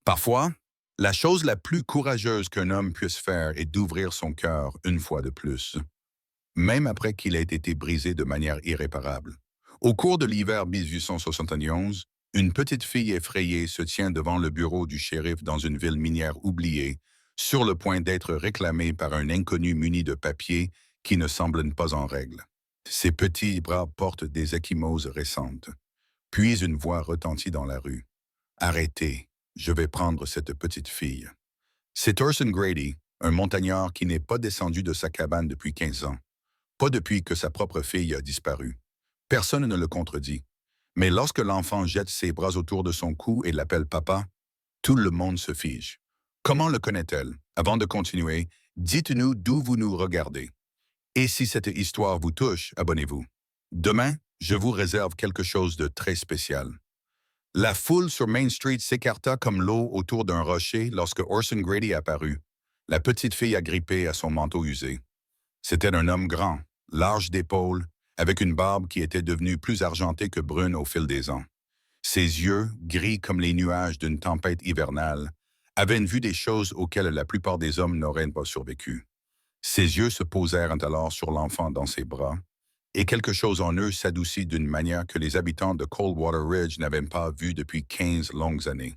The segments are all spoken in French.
Parfois, la chose la plus courageuse qu'un homme puisse faire est d'ouvrir son cœur une fois de plus, même après qu'il ait été brisé de manière irréparable. Au cours de l'hiver 1871, une petite fille effrayée se tient devant le bureau du shérif dans une ville minière oubliée, sur le point d'être réclamée par un inconnu muni de papiers qui ne semblent pas en règle. Ses petits bras portent des ecchymoses récentes. Puis une voix retentit dans la rue. Arrêtez, je vais prendre cette petite fille. C'est Orson Grady, un montagnard qui n'est pas descendu de sa cabane depuis 15 ans, pas depuis que sa propre fille a disparu. Personne ne le contredit. Mais lorsque l'enfant jette ses bras autour de son cou et l'appelle papa, tout le monde se fige. Comment le connaît-elle? Avant de continuer, dites-nous d'où vous nous regardez. Et si cette histoire vous touche, abonnez-vous. Demain, je vous réserve quelque chose de très spécial. La foule sur Main Street s'écarta comme l'eau autour d'un rocher lorsque Orson Grady apparut, la petite fille agrippée à son manteau usé. C'était un homme grand, large d'épaules, avec une barbe qui était devenue plus argentée que brune au fil des ans. Ses yeux, gris comme les nuages d'une tempête hivernale, avaient vu des choses auxquelles la plupart des hommes n'auraient pas survécu. Ses yeux se posèrent alors sur l'enfant dans ses bras, et quelque chose en eux s'adoucit d'une manière que les habitants de Coldwater Ridge n'avaient pas vue depuis 15 longues années.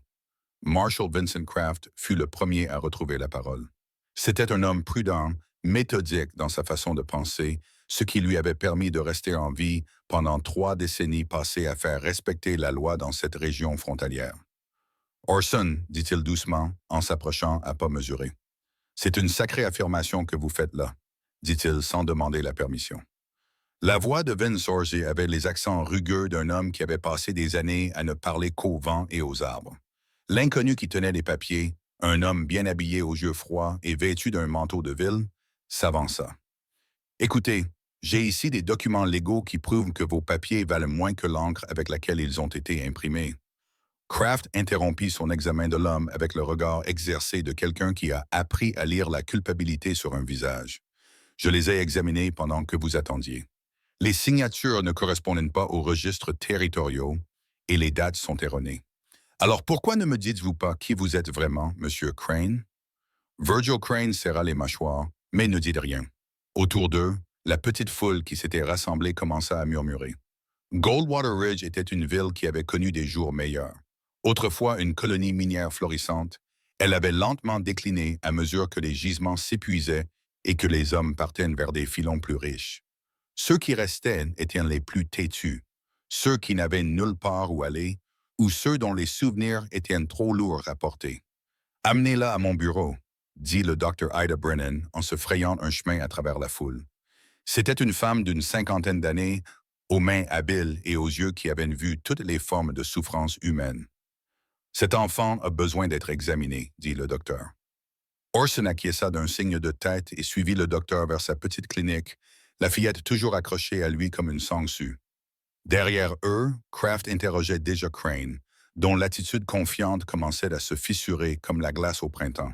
Marshall Vincent Kraft fut le premier à retrouver la parole. C'était un homme prudent, méthodique dans sa façon de penser, ce qui lui avait permis de rester en vie pendant 3 décennies passées à faire respecter la loi dans cette région frontalière. Orson, dit-il doucement, en s'approchant à pas mesurés. C'est une sacrée affirmation que vous faites là, dit-il sans demander la permission. La voix de Vince Orsi avait les accents rugueux d'un homme qui avait passé des années à ne parler qu'au vent et aux arbres. L'inconnu qui tenait les papiers, un homme bien habillé aux yeux froids et vêtu d'un manteau de ville, s'avança. Écoutez, j'ai ici des documents légaux qui prouvent que vos papiers valent moins que l'encre avec laquelle ils ont été imprimés. Kraft interrompit son examen de l'homme avec le regard exercé de quelqu'un qui a appris à lire la culpabilité sur un visage. Je les ai examinés pendant que vous attendiez. Les signatures ne correspondent pas aux registres territoriaux et les dates sont erronées. Alors pourquoi ne me dites-vous pas qui vous êtes vraiment, Monsieur Crane? Virgil Crane serra les mâchoires, mais ne dit rien. Autour d'eux, la petite foule qui s'était rassemblée commença à murmurer. Goldwater Ridge était une ville qui avait connu des jours meilleurs. Autrefois une colonie minière florissante, elle avait lentement décliné à mesure que les gisements s'épuisaient et que les hommes partaient vers des filons plus riches. Ceux qui restaient étaient les plus têtus, ceux qui n'avaient nulle part où aller, ou ceux dont les souvenirs étaient trop lourds à porter. « Amenez-la à mon bureau », dit le Dr. Ida Brennan en se frayant un chemin à travers la foule. C'était une femme d'une 50aine d'années, aux mains habiles et aux yeux qui avaient vu toutes les formes de souffrance humaine. « Cet enfant a besoin d'être examiné », dit le docteur. Orson acquiesça d'un signe de tête et suivit le docteur vers sa petite clinique, la fillette toujours accrochée à lui comme une sangsue. Derrière eux, Kraft interrogeait déjà Crane, dont l'attitude confiante commençait à se fissurer comme la glace au printemps.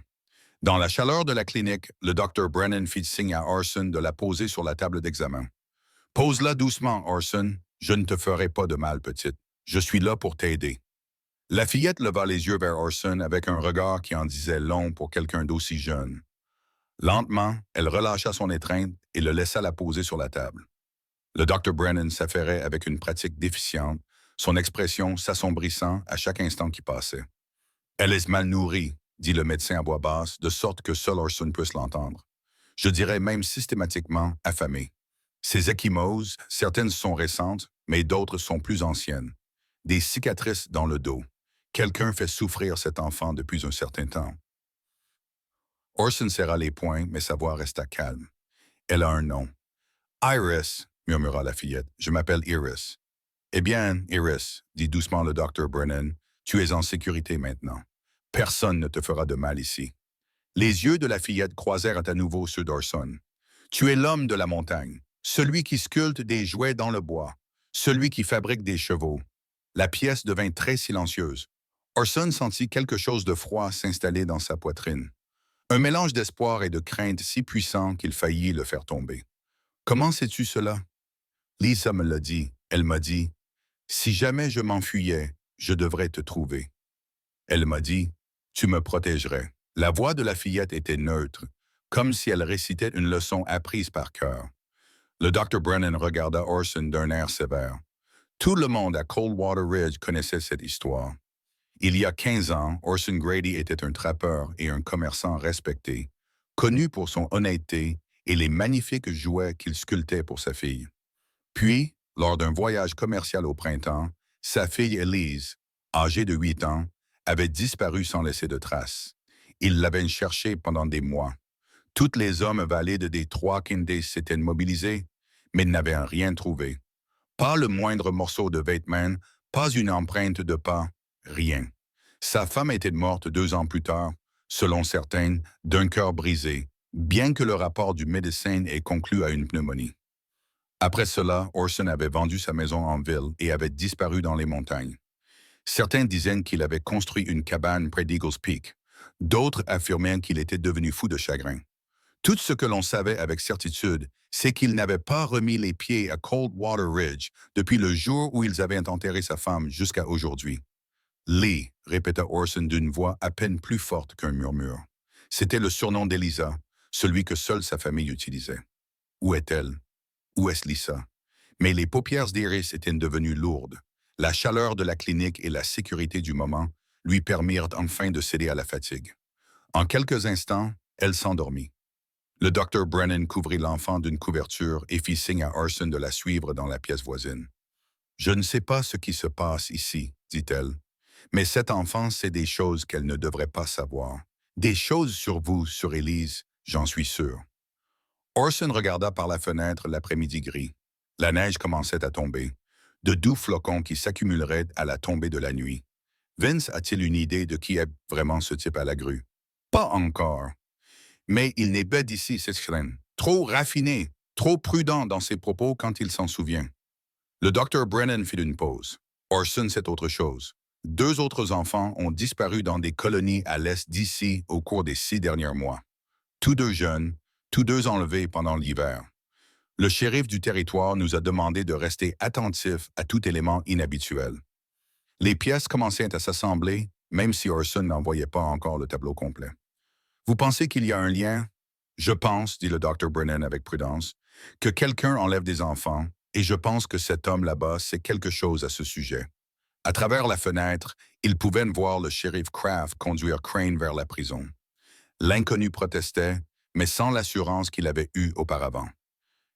Dans la chaleur de la clinique, le docteur Brennan fit signe à Orson de la poser sur la table d'examen. « Pose-la doucement, Orson. Je ne te ferai pas de mal, petite. Je suis là pour t'aider. » La fillette leva les yeux vers Orson avec un regard qui en disait long pour quelqu'un d'aussi jeune. Lentement, elle relâcha son étreinte et le laissa la poser sur la table. Le Dr. Brennan s'affairait avec une pratique déficiente, son expression s'assombrissant à chaque instant qui passait. « Elle est mal nourrie », dit le médecin à voix basse, de sorte que seul Orson puisse l'entendre. « Je dirais même systématiquement affamée. Ses ecchymoses, certaines sont récentes, mais d'autres sont plus anciennes. Des cicatrices dans le dos. Quelqu'un fait souffrir cet enfant depuis un certain temps. » Orson serra les poings, mais sa voix resta calme. « Elle a un nom. »« Iris » murmura la fillette. « Je m'appelle Iris. »« Eh bien, Iris, » dit doucement le Dr. Brennan, « tu es en sécurité maintenant. Personne ne te fera de mal ici. » Les yeux de la fillette croisèrent à nouveau ceux d'Orson. « Tu es l'homme de la montagne, celui qui sculpte des jouets dans le bois, celui qui fabrique des chevaux. » La pièce devint très silencieuse. Orson sentit quelque chose de froid s'installer dans sa poitrine. Un mélange d'espoir et de crainte si puissant qu'il faillit le faire tomber. « Comment sais-tu cela? » Lisa me l'a dit. Elle m'a dit, « Si jamais je m'enfuyais, je devrais te trouver. » Elle m'a dit, Tu me protégerais. La voix de la fillette était neutre, comme si elle récitait une leçon apprise par cœur. Le docteur Brennan regarda Orson d'un air sévère. Tout le monde à Coldwater Ridge connaissait cette histoire. Il y a 15 ans, Orson Grady était un trappeur et un commerçant respecté, connu pour son honnêteté et les magnifiques jouets qu'il sculptait pour sa fille. Puis, lors d'un voyage commercial au printemps, sa fille Elise, âgée de 8 ans, avait disparu sans laisser de traces. Il l'avait cherchée pendant des mois. Tous les hommes valides des trois Kindays s'étaient mobilisés, mais n'avaient rien trouvé. Pas le moindre morceau de vêtement, pas une empreinte de pas, rien. Sa femme était morte 2 ans plus tard, selon certains, d'un cœur brisé, bien que le rapport du médecin ait conclu à une pneumonie. Après cela, Orson avait vendu sa maison en ville et avait disparu dans les montagnes. Certains disaient qu'il avait construit une cabane près d'Eagles Peak. D'autres affirmaient qu'il était devenu fou de chagrin. Tout ce que l'on savait avec certitude, c'est qu'il n'avait pas remis les pieds à Coldwater Ridge depuis le jour où ils avaient enterré sa femme jusqu'à aujourd'hui. Lee, répéta Orson d'une voix à peine plus forte qu'un murmure. C'était le surnom d'Elisa, celui que seule sa famille utilisait. Où est-elle? Où est-ce Lisa? Mais les paupières d'Iris étaient devenues lourdes. La chaleur de la clinique et la sécurité du moment lui permirent enfin de céder à la fatigue. En quelques instants, elle s'endormit. Le docteur Brennan couvrit l'enfant d'une couverture et fit signe à Orson de la suivre dans la pièce voisine. « Je ne sais pas ce qui se passe ici, dit-elle, mais cette enfant sait des choses qu'elle ne devrait pas savoir. Des choses sur vous, sur Élise, j'en suis sûr. » Orson regarda par la fenêtre l'après-midi gris. La neige commençait à tomber, de doux flocons qui s'accumuleraient à la tombée de la nuit. Vince a-t-il une idée de qui est vraiment ce type à la grue? Pas encore. Mais il n'est bête d'ici, s'exclame. Trop raffiné, trop prudent dans ses propos quand il s'en souvient. Le docteur Brennan fit une pause. Orson sait autre chose. 2 autres enfants ont disparu dans des colonies à l'est d'ici au cours des 6 derniers mois. Tous 2 jeunes, tous 2 enlevés pendant l'hiver. Le shérif du territoire nous a demandé de rester attentifs à tout élément inhabituel. Les pièces commençaient à s'assembler, même si Orson n'en voyait pas encore le tableau complet. Vous pensez qu'il y a un lien? Je pense, dit le docteur Brennan avec prudence, que quelqu'un enlève des enfants, et je pense que cet homme là-bas sait quelque chose à ce sujet. À travers la fenêtre, il pouvait voir le shérif Kraft conduire Crane vers la prison. L'inconnu protestait, mais sans l'assurance qu'il avait eue auparavant.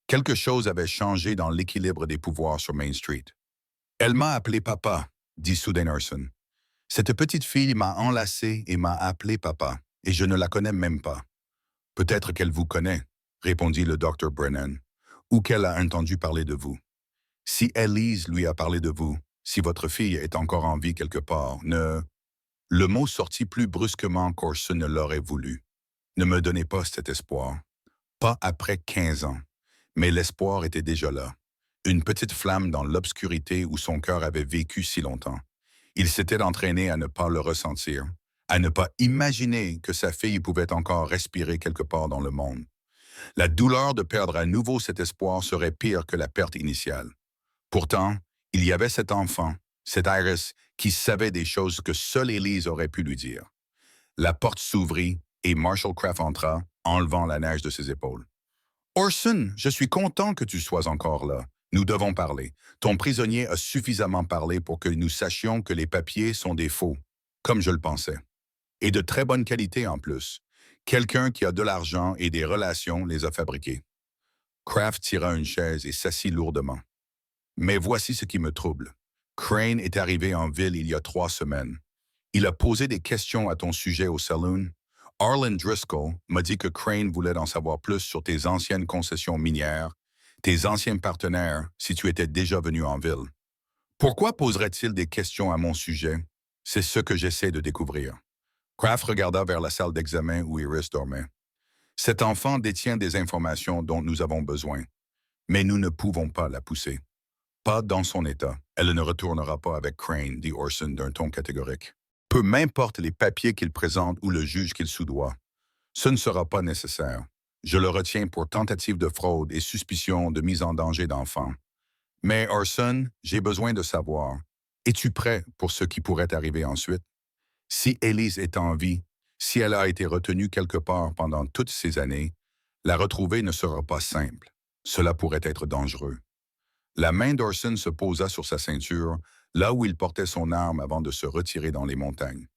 Quelque chose avait changé dans l'équilibre des pouvoirs sur Main Street. « Elle m'a appelé papa », dit soudain Orson. « Cette petite fille m'a enlacé et m'a appelé papa, et je ne la connais même pas. »« Peut-être qu'elle vous connaît, » répondit le docteur Brennan, « ou qu'elle a entendu parler de vous. Si Elise lui a parlé de vous, si votre fille est encore en vie quelque part, ne... » Le mot sortit plus brusquement qu'Orson ne l'aurait voulu. Ne me donnez pas cet espoir. Pas après 15 ans. Mais l'espoir était déjà là. Une petite flamme dans l'obscurité où son cœur avait vécu si longtemps. Il s'était entraîné à ne pas le ressentir, à ne pas imaginer que sa fille pouvait encore respirer quelque part dans le monde. La douleur de perdre à nouveau cet espoir serait pire que la perte initiale. Pourtant, il y avait cet enfant, cet Iris, qui savait des choses que seule Élise aurait pu lui dire. La porte s'ouvrit et Marshall Kraft entra, enlevant la neige de ses épaules. « Orson, je suis content que tu sois encore là. Nous devons parler. Ton prisonnier a suffisamment parlé pour que nous sachions que les papiers sont des faux, comme je le pensais. Et de très bonne qualité en plus. Quelqu'un qui a de l'argent et des relations les a fabriqués. » Kraft tira une chaise et s'assit lourdement. « Mais voici ce qui me trouble. Crane est arrivé en ville il y a 3 semaines. Il a posé des questions à ton sujet au saloon. Arlen Driscoll m'a dit que Crane voulait en savoir plus sur tes anciennes concessions minières, tes anciens partenaires, si tu étais déjà venu en ville. Pourquoi poserait-il des questions à mon sujet? C'est ce que j'essaie de découvrir. » Kraft regarda vers la salle d'examen où Iris dormait. « Cet enfant détient des informations dont nous avons besoin, mais nous ne pouvons pas la pousser. Pas dans son état. Elle ne retournera pas avec Crane, dit Orson d'un ton catégorique. Peu m'importe les papiers qu'il présente ou le juge qu'il soudoie. Ce ne sera pas nécessaire. Je le retiens pour tentative de fraude et suspicion de mise en danger d'enfant. Mais Orson, j'ai besoin de savoir, es-tu prêt pour ce qui pourrait arriver ensuite? Si Élise est en vie, si elle a été retenue quelque part pendant toutes ces années, la retrouver ne sera pas simple. Cela pourrait être dangereux. La main d'Orson se posa sur sa ceinture, là où il portait son arme avant de se retirer dans les montagnes.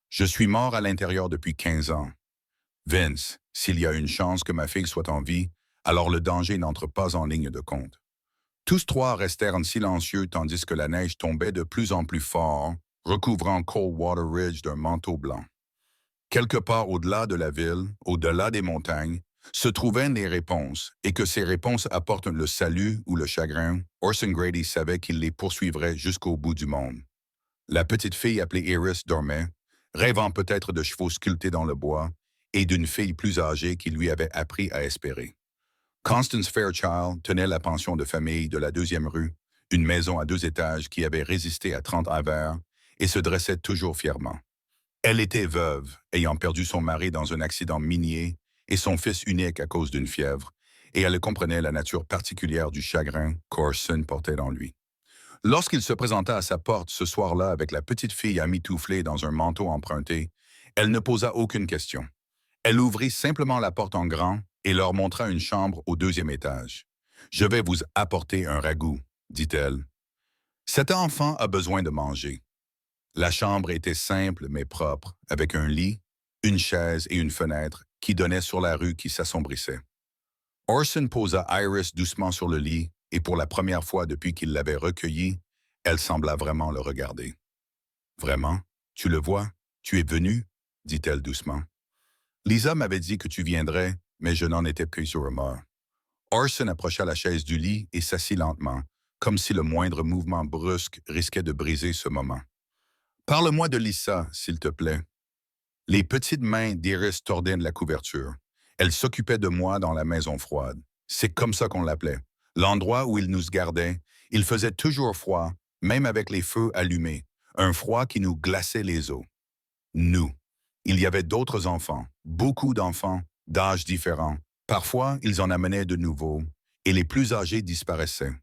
Je suis mort à l'intérieur depuis 15 ans. Vince, s'il y a une chance que ma fille soit en vie, alors le danger n'entre pas en ligne de compte. Tous trois restèrent silencieux tandis que la neige tombait de plus en plus fort, recouvrant Coldwater Ridge d'un manteau blanc. Quelque part au-delà de la ville, au-delà des montagnes, se trouvaient des réponses, et que ces réponses apportent le salut ou le chagrin, Orson Grady savait qu'il les poursuivrait jusqu'au bout du monde. La petite fille appelée Iris dormait, rêvant peut-être de chevaux sculptés dans le bois, et d'une fille plus âgée qui lui avait appris à espérer. Constance Fairchild tenait la pension de famille de la 2e rue, une maison à 2 étages qui avait résisté à 30 hivers et se dressait toujours fièrement. Elle était veuve, ayant perdu son mari dans un accident minier et son fils unique à cause d'une fièvre, et elle comprenait la nature particulière du chagrin qu'Orson portait en lui. Lorsqu'il se présenta à sa porte ce soir-là avec la petite fille amitouflée dans un manteau emprunté, elle ne posa aucune question. Elle ouvrit simplement la porte en grand et leur montra une chambre au 2e étage. « Je vais vous apporter un ragoût, dit-elle. Cet enfant a besoin de manger. » La chambre était simple mais propre, avec un lit, une chaise et une fenêtre qui donnaient sur la rue qui s'assombrissait. Orson posa Iris doucement sur le lit et pour la première fois depuis qu'il l'avait recueillie, elle sembla vraiment le regarder. « Vraiment? Tu le vois? Tu es venu? » dit-elle doucement. « Lisa m'avait dit que tu viendrais, mais je n'en étais plus sur remords. » Orson approcha la chaise du lit et s'assit lentement, comme si le moindre mouvement brusque risquait de briser ce moment. « Parle-moi de Lisa, s'il te plaît. » Les petites mains d'Iris tordaient la couverture. Elle s'occupait de moi dans la maison froide. C'est comme ça qu'on l'appelait. L'endroit où il nous gardait, il faisait toujours froid, même avec les feux allumés, un froid qui nous glaçait les os. Nous. Il y avait d'autres enfants, beaucoup d'enfants, d'âges différents. Parfois, ils en amenaient de nouveaux, et les plus âgés disparaissaient.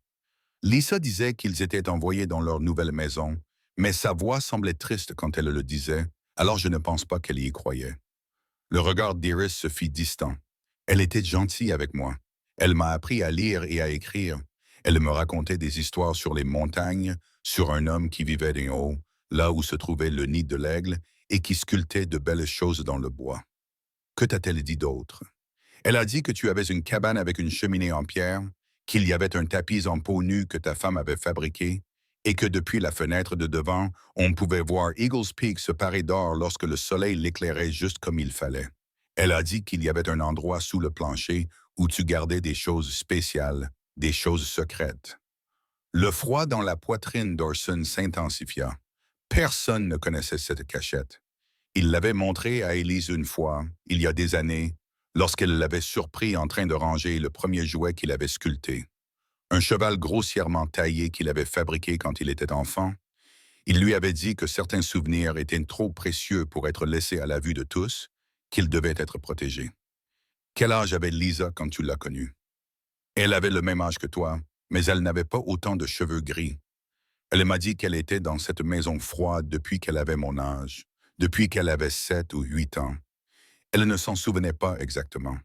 Lisa disait qu'ils étaient envoyés dans leur nouvelle maison, mais sa voix semblait triste quand elle le disait, alors je ne pense pas qu'elle y croyait. Le regard d'Iris se fit distant. Elle était gentille avec moi. Elle m'a appris à lire et à écrire. Elle me racontait des histoires sur les montagnes, sur un homme qui vivait d'en haut, là où se trouvait le nid de l'aigle, et qui sculptait de belles choses dans le bois. Que t'a-t-elle dit d'autre? Elle a dit que tu avais une cabane avec une cheminée en pierre, qu'il y avait un tapis en peau nue que ta femme avait fabriqué, et que depuis la fenêtre de devant, on pouvait voir Eagles Peak se parer d'or lorsque le soleil l'éclairait juste comme il fallait. Elle a dit qu'il y avait un endroit sous le plancher où tu gardais des choses spéciales, des choses secrètes. Le froid dans la poitrine d'Orson s'intensifia. Personne ne connaissait cette cachette. Il l'avait montrée à Élise une fois, il y a des années, lorsqu'elle l'avait surpris en train de ranger le premier jouet qu'il avait sculpté. Un cheval grossièrement taillé qu'il avait fabriqué quand il était enfant. Il lui avait dit que certains souvenirs étaient trop précieux pour être laissés à la vue de tous, qu'ils devaient être protégés. Quel âge avait Lisa quand tu l'as connue? Elle avait le même âge que toi, mais elle n'avait pas autant de cheveux gris. Elle m'a dit qu'elle était dans cette maison froide depuis qu'elle avait mon âge, depuis qu'elle avait 7 ou 8 ans. Elle ne s'en souvenait pas exactement.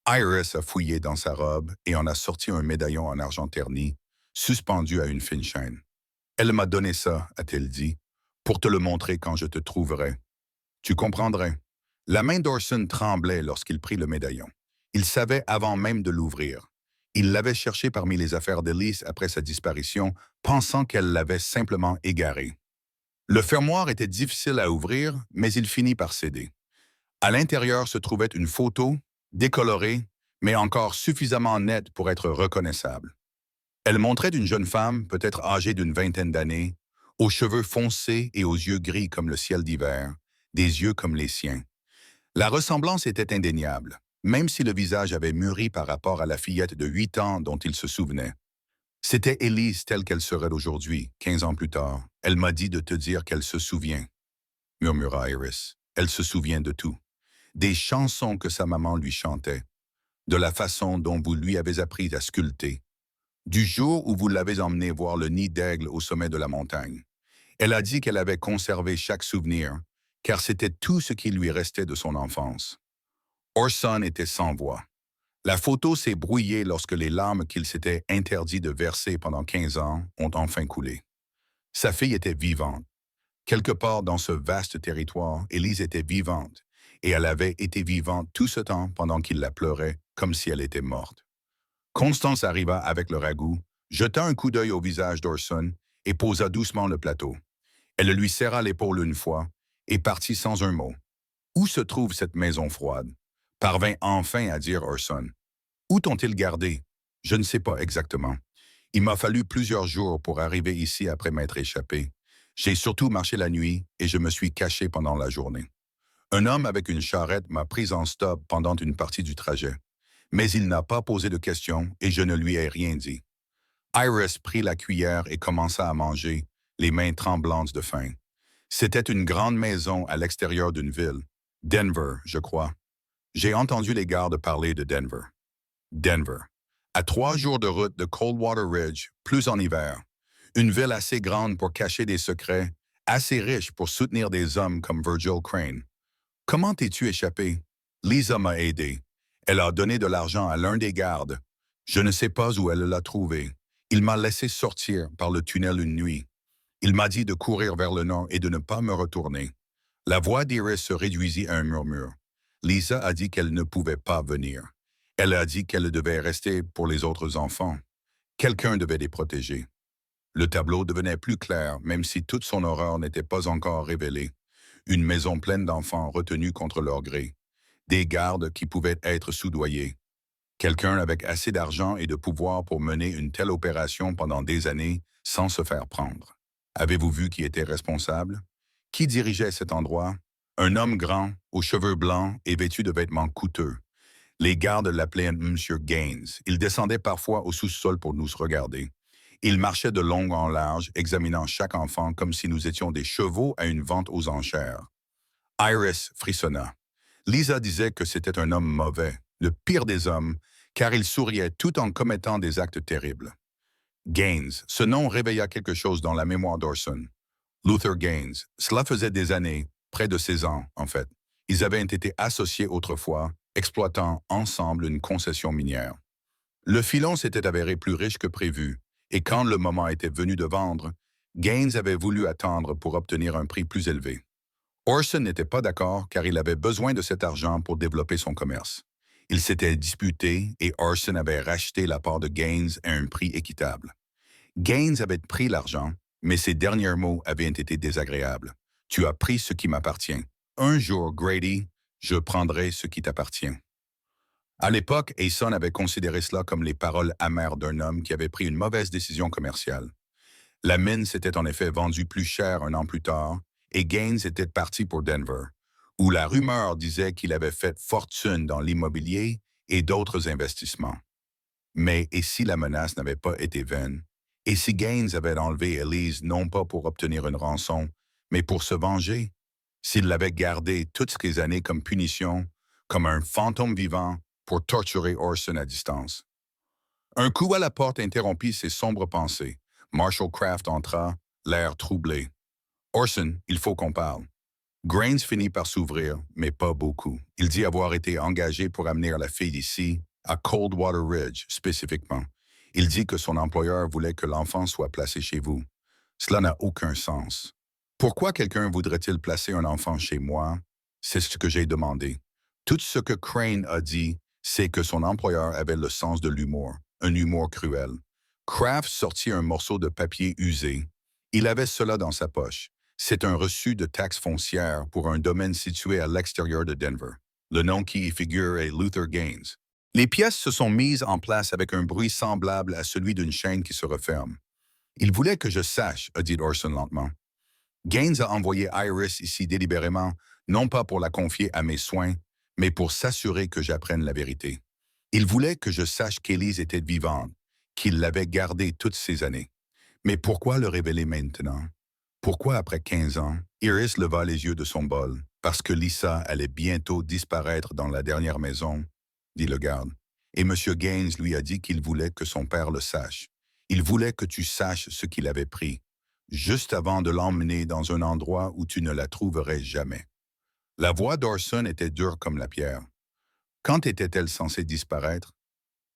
Iris a fouillé dans sa robe et en a sorti un médaillon en argent terni, suspendu à une fine chaîne. Elle m'a donné ça, a-t-elle dit, pour te le montrer quand je te trouverai. Tu comprendrais. La main d'Orson tremblait lorsqu'il prit le médaillon. Il savait avant même de l'ouvrir. Il l'avait cherché parmi les affaires d'Élise après sa disparition, pensant qu'elle l'avait simplement égaré. Le fermoir était difficile à ouvrir, mais il finit par céder. À l'intérieur se trouvait une photo, décolorée, mais encore suffisamment nette pour être reconnaissable. Elle montrait une jeune femme, peut-être âgée d'une vingtaine d'années, aux cheveux foncés et aux yeux gris comme le ciel d'hiver, des yeux comme les siens. La ressemblance était indéniable, même si le visage avait mûri par rapport à la fillette de 8 ans dont il se souvenait. C'était Élise telle qu'elle serait aujourd'hui, 15 ans plus tard. Elle m'a dit de te dire qu'elle se souvient, murmura Iris. Elle se souvient de tout. Des chansons que sa maman lui chantait, de la façon dont vous lui avez appris à sculpter, du jour où vous l'avez emmené voir le nid d'aigle au sommet de la montagne. Elle a dit qu'elle avait conservé chaque souvenir, car c'était tout ce qui lui restait de son enfance. Orson était sans voix. La photo s'est brouillée lorsque les larmes qu'il s'était interdit de verser pendant 15 ans ont enfin coulé. Sa fille était vivante. Quelque part dans ce vaste territoire, Élise était vivante, et elle avait été vivante tout ce temps pendant qu'il la pleurait comme si elle était morte. Constance arriva avec le ragoût, jeta un coup d'œil au visage d'Orson et posa doucement le plateau. Elle lui serra l'épaule une fois et partit sans un mot. Où se trouve cette maison froide? Parvint enfin à dire Orson. Où t'ont-ils gardé? Je ne sais pas exactement. Il m'a fallu plusieurs jours pour arriver ici après m'être échappé. J'ai surtout marché la nuit et je me suis caché pendant la journée. Un homme avec une charrette m'a pris en stop pendant une partie du trajet. Mais il n'a pas posé de questions et je ne lui ai rien dit. Iris prit la cuillère et commença à manger, les mains tremblantes de faim. C'était une grande maison à l'extérieur d'une ville. Denver, je crois. J'ai entendu les gardes parler de Denver. Denver. À 3 jours de route de Coldwater Ridge, plus en hiver. Une ville assez grande pour cacher des secrets, assez riche pour soutenir des hommes comme Virgil Crane. Comment t'es-tu échappé? Lisa m'a aidé. Elle a donné de l'argent à l'un des gardes. Je ne sais pas où elle l'a trouvé. Il m'a laissé sortir par le tunnel une nuit. Il m'a dit de courir vers le nord et de ne pas me retourner. La voix d'Iris se réduisit à un murmure. Lisa a dit qu'elle ne pouvait pas venir. Elle a dit qu'elle devait rester pour les autres enfants. Quelqu'un devait les protéger. Le tableau devenait plus clair, même si toute son horreur n'était pas encore révélée. Une maison pleine d'enfants retenus contre leur gré. Des gardes qui pouvaient être soudoyés. Quelqu'un avec assez d'argent et de pouvoir pour mener une telle opération pendant des années sans se faire prendre. Avez-vous vu qui était responsable? Qui dirigeait cet endroit? Un homme grand, aux cheveux blancs et vêtu de vêtements coûteux. Les gardes l'appelaient Monsieur Gaines. Il descendait parfois au sous-sol pour nous regarder. Il marchait de long en large, examinant chaque enfant comme si nous étions des chevaux à une vente aux enchères. Iris frissonna. Lisa disait que c'était un homme mauvais, le pire des hommes, car il souriait tout en commettant des actes terribles. Gaines, ce nom réveilla quelque chose dans la mémoire d'Orson. Luther Gaines, cela faisait des années, près de 16 ans, en fait. Ils avaient été associés autrefois, exploitant ensemble une concession minière. Le filon s'était avéré plus riche que prévu, et quand le moment était venu de vendre, Gaines avait voulu attendre pour obtenir un prix plus élevé. Orson n'était pas d'accord car il avait besoin de cet argent pour développer son commerce. Ils s'étaient disputés et Orson avait racheté la part de Gaines à un prix équitable. Gaines avait pris l'argent, mais ses derniers mots avaient été désagréables. « Tu as pris ce qui m'appartient. Un jour, Grady, je prendrai ce qui t'appartient. » À l'époque, Ason avait considéré cela comme les paroles amères d'un homme qui avait pris une mauvaise décision commerciale. La mine s'était en effet vendue plus cher un an plus tard, et Gaines était parti pour Denver, où la rumeur disait qu'il avait fait fortune dans l'immobilier et d'autres investissements. Mais et si la menace n'avait pas été vaine? Et si Gaines avait enlevé Élise non pas pour obtenir une rançon, mais pour se venger? S'il l'avait gardée toutes ces années comme punition, comme un fantôme vivant pour torturer Orson à distance? Un coup à la porte interrompit ses sombres pensées. Marshall Kraft entra, l'air troublé. « Orson, il faut qu'on parle. » Gaines finit par s'ouvrir, mais pas beaucoup. Il dit avoir été engagé pour amener la fille ici, à Coldwater Ridge spécifiquement. Il dit que son employeur voulait que l'enfant soit placé chez vous. Cela n'a aucun sens. Pourquoi quelqu'un voudrait-il placer un enfant chez moi? C'est ce que j'ai demandé. Tout ce que Crane a dit, c'est que son employeur avait le sens de l'humour, un humour cruel. Kraft sortit un morceau de papier usé. Il avait cela dans sa poche. C'est un reçu de taxe foncière pour un domaine situé à l'extérieur de Denver. Le nom qui y figure est Luther Gaines. Les pièces se sont mises en place avec un bruit semblable à celui d'une chaîne qui se referme. « Il voulait que je sache », a dit Orson lentement. Gaines a envoyé Iris ici délibérément, non pas pour la confier à mes soins, mais pour s'assurer que j'apprenne la vérité. Il voulait que je sache qu'Élise était vivante, qu'il l'avait gardée toutes ces années. Mais pourquoi le révéler maintenant? Pourquoi après 15 ans? Iris leva les yeux de son bol. Parce que Lisa allait bientôt disparaître dans la dernière maison, dit le garde. Et M. Gaines lui a dit qu'il voulait que son père le sache. Il voulait que tu saches ce qu'il avait pris, juste avant de l'emmener dans un endroit où tu ne la trouverais jamais. La voix d'Orson était dure comme la pierre. Quand était-elle censée disparaître?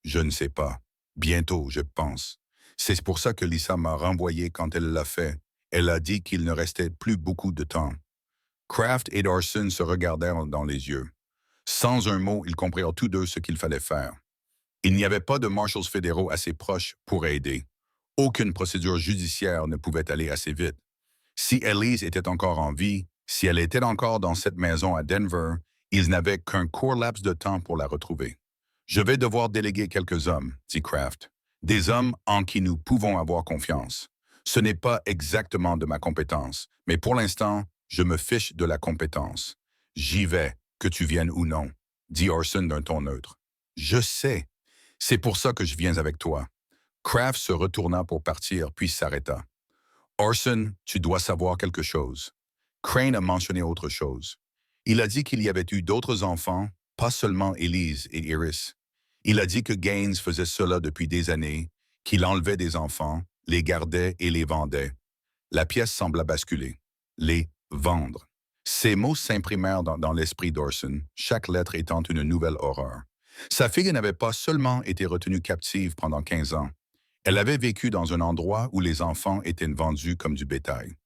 Je ne sais pas. Bientôt, je pense. C'est pour ça que Lisa m'a renvoyé quand elle l'a fait. Elle a dit qu'il ne restait plus beaucoup de temps. Kraft et Dawson se regardèrent dans les yeux. Sans un mot, ils comprirent tous deux ce qu'il fallait faire. Il n'y avait pas de marshals fédéraux assez proches pour aider. Aucune procédure judiciaire ne pouvait aller assez vite. Si Elise était encore en vie, si elle était encore dans cette maison à Denver, ils n'avaient qu'un court laps de temps pour la retrouver. Je vais devoir déléguer quelques hommes, dit Kraft. Des hommes en qui nous pouvons avoir confiance. Ce n'est pas exactement de ma compétence, mais pour l'instant, je me fiche de la compétence. J'y vais, que tu viennes ou non, dit Orson d'un ton neutre. Je sais. C'est pour ça que je viens avec toi. Kraft se retourna pour partir, puis s'arrêta. Orson, tu dois savoir quelque chose. Crane a mentionné autre chose. Il a dit qu'il y avait eu d'autres enfants, pas seulement Elise et Iris. Il a dit que Gaines faisait cela depuis des années, qu'il enlevait des enfants, les gardait et les vendait. La pièce sembla basculer. Les vendre. Ces mots s'imprimèrent dans l'esprit d'Orson, chaque lettre étant une nouvelle horreur. Sa fille n'avait pas seulement été retenue captive pendant 15 ans. Elle avait vécu dans un endroit où les enfants étaient vendus comme du bétail.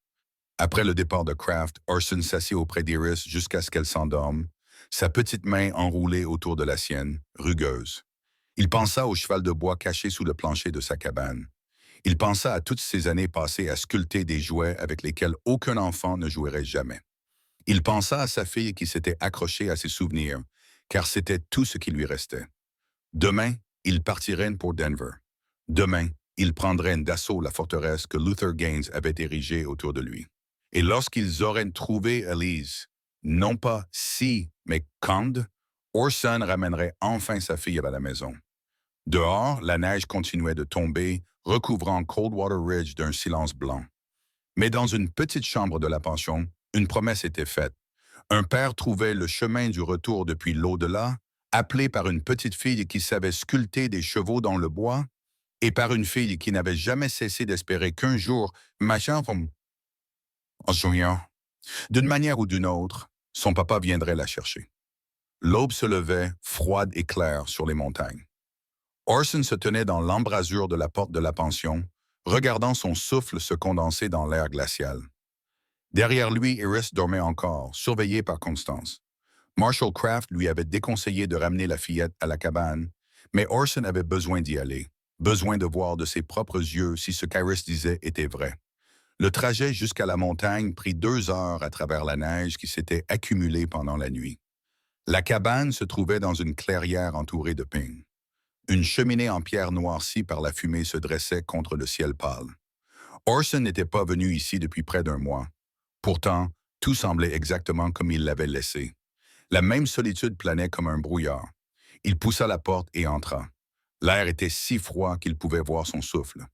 Après le départ de Kraft, Orson s'assit auprès d'Iris jusqu'à ce qu'elle s'endorme, sa petite main enroulée autour de la sienne, rugueuse. Il pensa au cheval de bois caché sous le plancher de sa cabane. Il pensa à toutes ces années passées à sculpter des jouets avec lesquels aucun enfant ne jouerait jamais. Il pensa à sa fille qui s'était accrochée à ses souvenirs, car c'était tout ce qui lui restait. Demain, il partirait pour Denver. Demain, il prendrait d'assaut la forteresse que Luther Gaines avait érigée autour de lui. Et lorsqu'ils auraient trouvé Elise, non pas si, mais quand, Orson ramènerait enfin sa fille à la maison. Dehors, la neige continuait de tomber, recouvrant Coldwater Ridge d'un silence blanc. Mais dans une petite chambre de la pension, une promesse était faite. Un père trouvait le chemin du retour depuis l'au-delà, appelé par une petite fille qui savait sculpter des chevaux dans le bois, et par une fille qui n'avait jamais cessé d'espérer qu'un jour, en souriant, d'une manière ou d'une autre, son papa viendrait la chercher. L'aube se levait, froide et claire, sur les montagnes. Orson se tenait dans l'embrasure de la porte de la pension, regardant son souffle se condenser dans l'air glacial. Derrière lui, Iris dormait encore, surveillée par Constance. Marshall Kraft lui avait déconseillé de ramener la fillette à la cabane, mais Orson avait besoin d'y aller, besoin de voir de ses propres yeux si ce qu'Iris disait était vrai. Le trajet jusqu'à la montagne prit 2 heures à travers la neige qui s'était accumulée pendant la nuit. La cabane se trouvait dans une clairière entourée de pins. Une cheminée en pierre noircie par la fumée se dressait contre le ciel pâle. Orson n'était pas venu ici depuis près d'1 mois. Pourtant, tout semblait exactement comme il l'avait laissé. La même solitude planait comme un brouillard. Il poussa la porte et entra. L'air était si froid qu'il pouvait voir son souffle.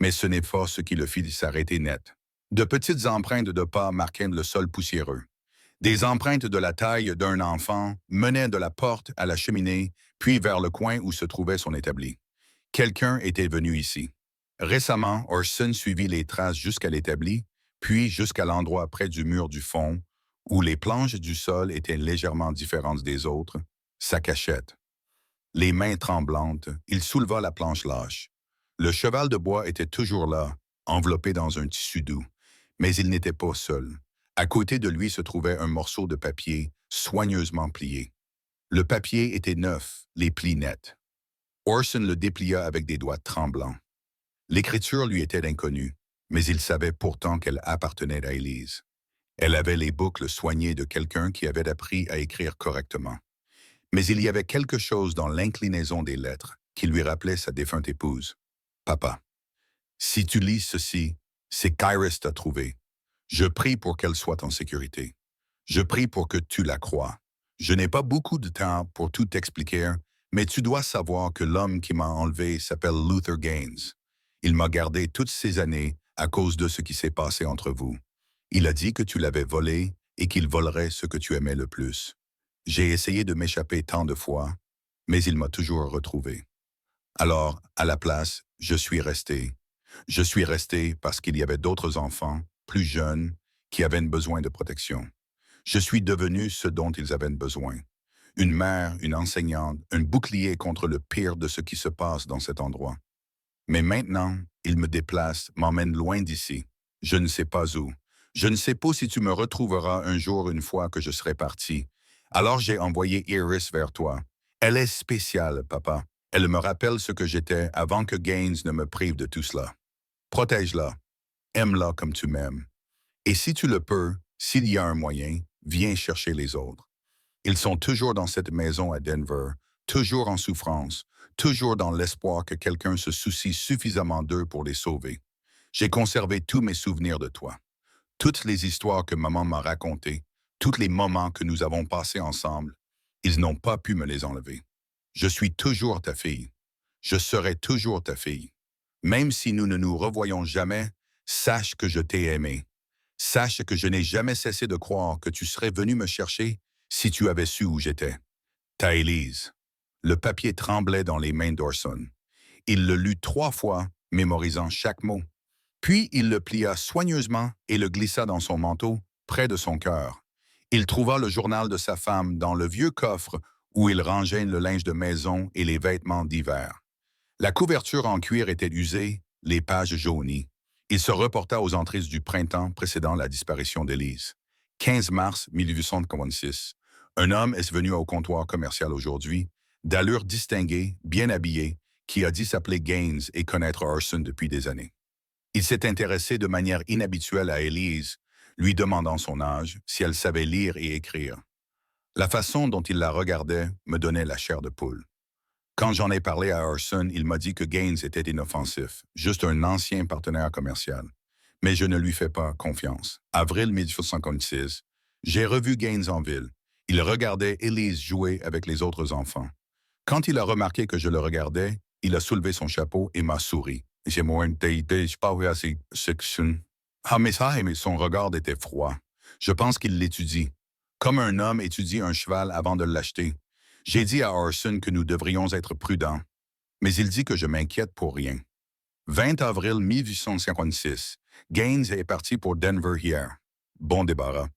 Mais ce n'est pas ce qui le fit s'arrêter net. De petites empreintes de pas marquaient le sol poussiéreux. Des empreintes de la taille d'un enfant menaient de la porte à la cheminée, puis vers le coin où se trouvait son établi. Quelqu'un était venu ici. Récemment, Orson suivit les traces jusqu'à l'établi, puis jusqu'à l'endroit près du mur du fond, où les planches du sol étaient légèrement différentes des autres, sa cachette. Les mains tremblantes, il souleva la planche lâche. Le cheval de bois était toujours là, enveloppé dans un tissu doux. Mais il n'était pas seul. À côté de lui se trouvait un morceau de papier, soigneusement plié. Le papier était neuf, les plis nets. Orson le déplia avec des doigts tremblants. L'écriture lui était inconnue, mais il savait pourtant qu'elle appartenait à Elise. Elle avait les boucles soignées de quelqu'un qui avait appris à écrire correctement. Mais il y avait quelque chose dans l'inclinaison des lettres qui lui rappelait sa défunte épouse. Papa, si tu lis ceci, c'est qu'Iris t'a trouvé. Je prie pour qu'elle soit en sécurité. Je prie pour que tu la croies. Je n'ai pas beaucoup de temps pour tout t'expliquer, mais tu dois savoir que l'homme qui m'a enlevé s'appelle Luther Gaines. Il m'a gardé toutes ces années à cause de ce qui s'est passé entre vous. Il a dit que tu l'avais volé et qu'il volerait ce que tu aimais le plus. J'ai essayé de m'échapper tant de fois, mais il m'a toujours retrouvé. Alors, à la place, je suis resté. Je suis resté parce qu'il y avait d'autres enfants, plus jeunes, qui avaient besoin de protection. Je suis devenu ce dont ils avaient besoin. Une mère, une enseignante, un bouclier contre le pire de ce qui se passe dans cet endroit. Mais maintenant, ils me déplacent, m'emmènent loin d'ici. Je ne sais pas où. Je ne sais pas si tu me retrouveras un jour une fois que je serai parti. Alors j'ai envoyé Iris vers toi. Elle est spéciale, papa. Elle me rappelle ce que j'étais avant que Gaines ne me prive de tout cela. Protège-la. Aime-la comme tu m'aimes. Et si tu le peux, s'il y a un moyen, viens chercher les autres. Ils sont toujours dans cette maison à Denver, toujours en souffrance, toujours dans l'espoir que quelqu'un se soucie suffisamment d'eux pour les sauver. J'ai conservé tous mes souvenirs de toi. Toutes les histoires que maman m'a racontées, tous les moments que nous avons passés ensemble, ils n'ont pas pu me les enlever. Je suis toujours ta fille. Je serai toujours ta fille. Même si nous ne nous revoyons jamais, sache que je t'ai aimé. Sache que je n'ai jamais cessé de croire que tu serais venu me chercher si tu avais su où j'étais. Ta Élise. Le papier tremblait dans les mains d'Orson. Il le lut 3 fois, mémorisant chaque mot. Puis il le plia soigneusement et le glissa dans son manteau, près de son cœur. Il trouva le journal de sa femme dans le vieux coffre où il rangeait le linge de maison et les vêtements d'hiver. La couverture en cuir était usée, les pages jaunies. Il se reporta aux entrées du printemps précédant la disparition d'Élise. 15 mars 1846. Un homme est venu au comptoir commercial aujourd'hui, d'allure distinguée, bien habillé, qui a dit s'appeler Gaines et connaître Orson depuis des années. Il s'est intéressé de manière inhabituelle à Élise, lui demandant son âge, si elle savait lire et écrire. La façon dont il la regardait me donnait la chair de poule. Quand j'en ai parlé à Orson, il m'a dit que Gaines était inoffensif, juste un ancien partenaire commercial. Mais je ne lui fais pas confiance. Avril 1856, j'ai revu Gaines en ville. Il regardait Élise jouer avec les autres enfants. Quand il a remarqué que je le regardais, il a soulevé son chapeau et m'a souri. J'ai moins de pas assez section. Ah, mais son regard était froid. Je pense qu'il l'étudie. Comme un homme étudie un cheval avant de l'acheter. J'ai dit à Orson que nous devrions être prudents, mais il dit que je m'inquiète pour rien. 20 avril 1856, Gaines est parti pour Denver hier. Bon débarras.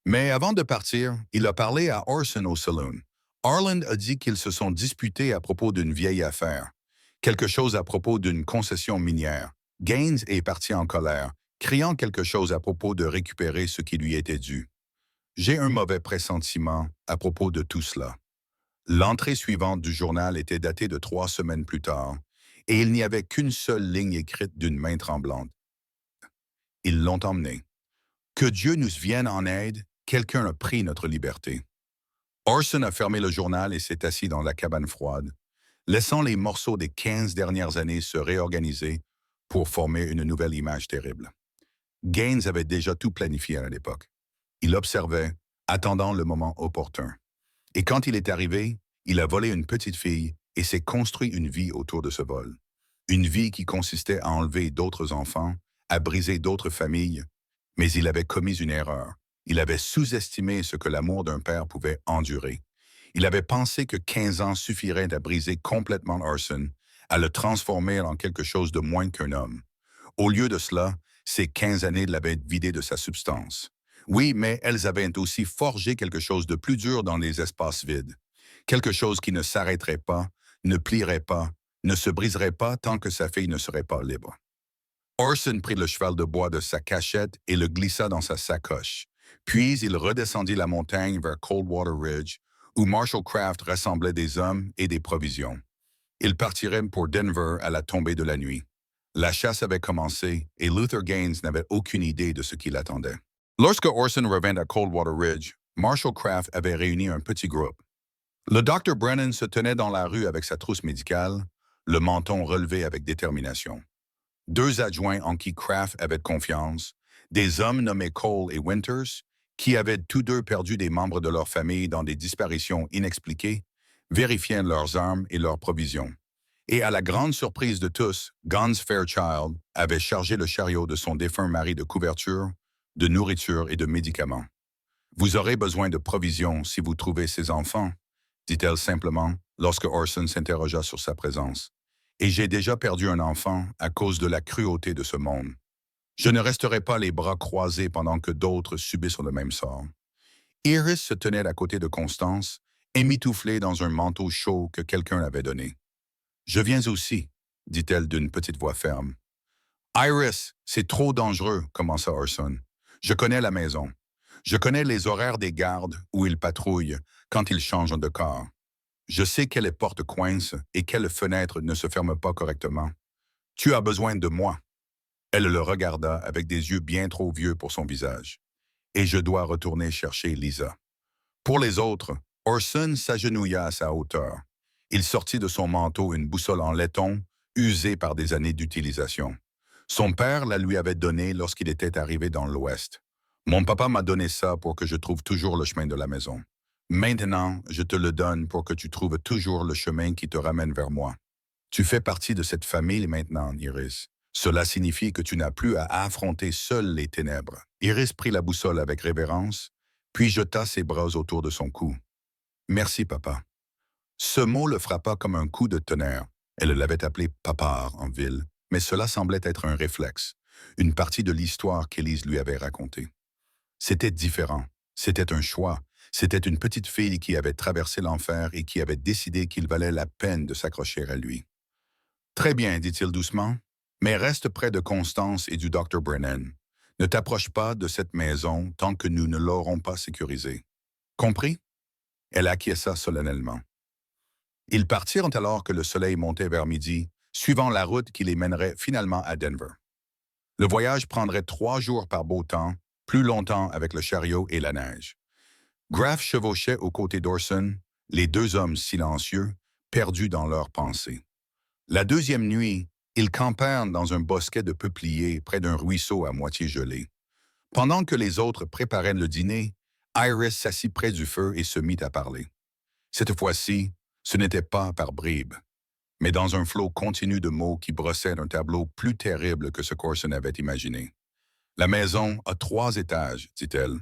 Mais avant de partir, il a parlé à Orson au saloon. Orland a dit qu'ils se sont disputés à propos d'une vieille affaire, quelque chose à propos d'une concession minière. Gaines est parti en colère, criant quelque chose à propos de récupérer ce qui lui était dû. J'ai un mauvais pressentiment à propos de tout cela. L'entrée suivante du journal était datée de 3 semaines plus tard, et il n'y avait qu'une seule ligne écrite d'une main tremblante. Ils l'ont emmené. Que Dieu nous vienne en aide, quelqu'un a pris notre liberté. Orson a fermé le journal et s'est assis dans la cabane froide, laissant les morceaux des 15 dernières années se réorganiser pour former une nouvelle image terrible. Gaines avait déjà tout planifié à l'époque. Il observait, attendant le moment opportun. Et quand il est arrivé, il a volé une petite fille et s'est construit une vie autour de ce vol. Une vie qui consistait à enlever d'autres enfants, à briser d'autres familles. Mais il avait commis une erreur. Il avait sous-estimé ce que l'amour d'un père pouvait endurer. Il avait pensé que 15 ans suffiraient à briser complètement Orson, à le transformer en quelque chose de moins qu'un homme. Au lieu de cela, ces 15 années l'avaient vidé de sa substance. Oui, mais elles avaient aussi forgé quelque chose de plus dur dans les espaces vides. Quelque chose qui ne s'arrêterait pas, ne plierait pas, ne se briserait pas tant que sa fille ne serait pas libre. Orson prit le cheval de bois de sa cachette et le glissa dans sa sacoche. Puis il redescendit la montagne vers Coldwater Ridge, où Marshall Craft rassemblait des hommes et des provisions. Il partirait pour Denver à la tombée de la nuit. La chasse avait commencé et Luther Gaines n'avait aucune idée de ce qui l'attendait. Lorsque Orson revint à Coldwater Ridge, Marshall Craft avait réuni un petit groupe. Le Dr. Brennan se tenait dans la rue avec sa trousse médicale, le menton relevé avec détermination. 2 adjoints en qui Craft avait confiance, des hommes nommés Cole et Winters, qui avaient tous deux perdu des membres de leur famille dans des disparitions inexpliquées, vérifiaient leurs armes et leurs provisions. Et à la grande surprise de tous, Gans Fairchild avait chargé le chariot de son défunt mari de couverture, de nourriture et de médicaments. « Vous aurez besoin de provisions si vous trouvez ces enfants, » dit-elle simplement lorsque Orson s'interrogea sur sa présence. « Et j'ai déjà perdu un enfant à cause de la cruauté de ce monde. Je ne resterai pas les bras croisés pendant que d'autres subissent le même sort. » Iris se tenait à côté de Constance, émitouflée dans un manteau chaud que quelqu'un avait donné. « Je viens aussi, » dit-elle d'une petite voix ferme. « Iris, c'est trop dangereux, » commença Orson. « Je connais la maison. Je connais les horaires des gardes où ils patrouillent quand ils changent de corps. Je sais quelle porte coince et quelle fenêtre ne se ferme pas correctement. Tu as besoin de moi. » Elle le regarda avec des yeux bien trop vieux pour son visage. « Et je dois retourner chercher Lisa. » Pour les autres, Orson s'agenouilla à sa hauteur. Il sortit de son manteau une boussole en laiton, usée par des années d'utilisation. Son père la lui avait donnée lorsqu'il était arrivé dans l'Ouest. « Mon papa m'a donné ça pour que je trouve toujours le chemin de la maison. Maintenant, je te le donne pour que tu trouves toujours le chemin qui te ramène vers moi. Tu fais partie de cette famille maintenant, Iris. Cela signifie que tu n'as plus à affronter seul les ténèbres. » Iris prit la boussole avec révérence, puis jeta ses bras autour de son cou. « Merci, papa. » Ce mot le frappa comme un coup de tonnerre. Elle l'avait appelé papard en ville, mais cela semblait être un réflexe, une partie de l'histoire qu'Élise lui avait racontée. C'était différent. C'était un choix. C'était une petite fille qui avait traversé l'enfer et qui avait décidé qu'il valait la peine de s'accrocher à lui. « Très bien, dit-il doucement, mais reste près de Constance et du Dr. Brennan. Ne t'approche pas de cette maison tant que nous ne l'aurons pas sécurisée. Compris? » Elle acquiesça solennellement. Ils partirent alors que le soleil montait vers midi, suivant la route qui les mènerait finalement à Denver. Le voyage prendrait 3 jours par beau temps, plus longtemps avec le chariot et la neige. Graff chevauchait aux côtés d'Orson, les 2 hommes silencieux, perdus dans leurs pensées. La deuxième nuit, ils campèrent dans un bosquet de peupliers près d'un ruisseau à moitié gelé. Pendant que les autres préparaient le dîner, Iris s'assit près du feu et se mit à parler. Cette fois-ci, ce n'était pas par bribes, mais dans un flot continu de mots qui brossaient un tableau plus terrible que ce qu'Orson avait imaginé. « La maison a 3 étages, dit-elle.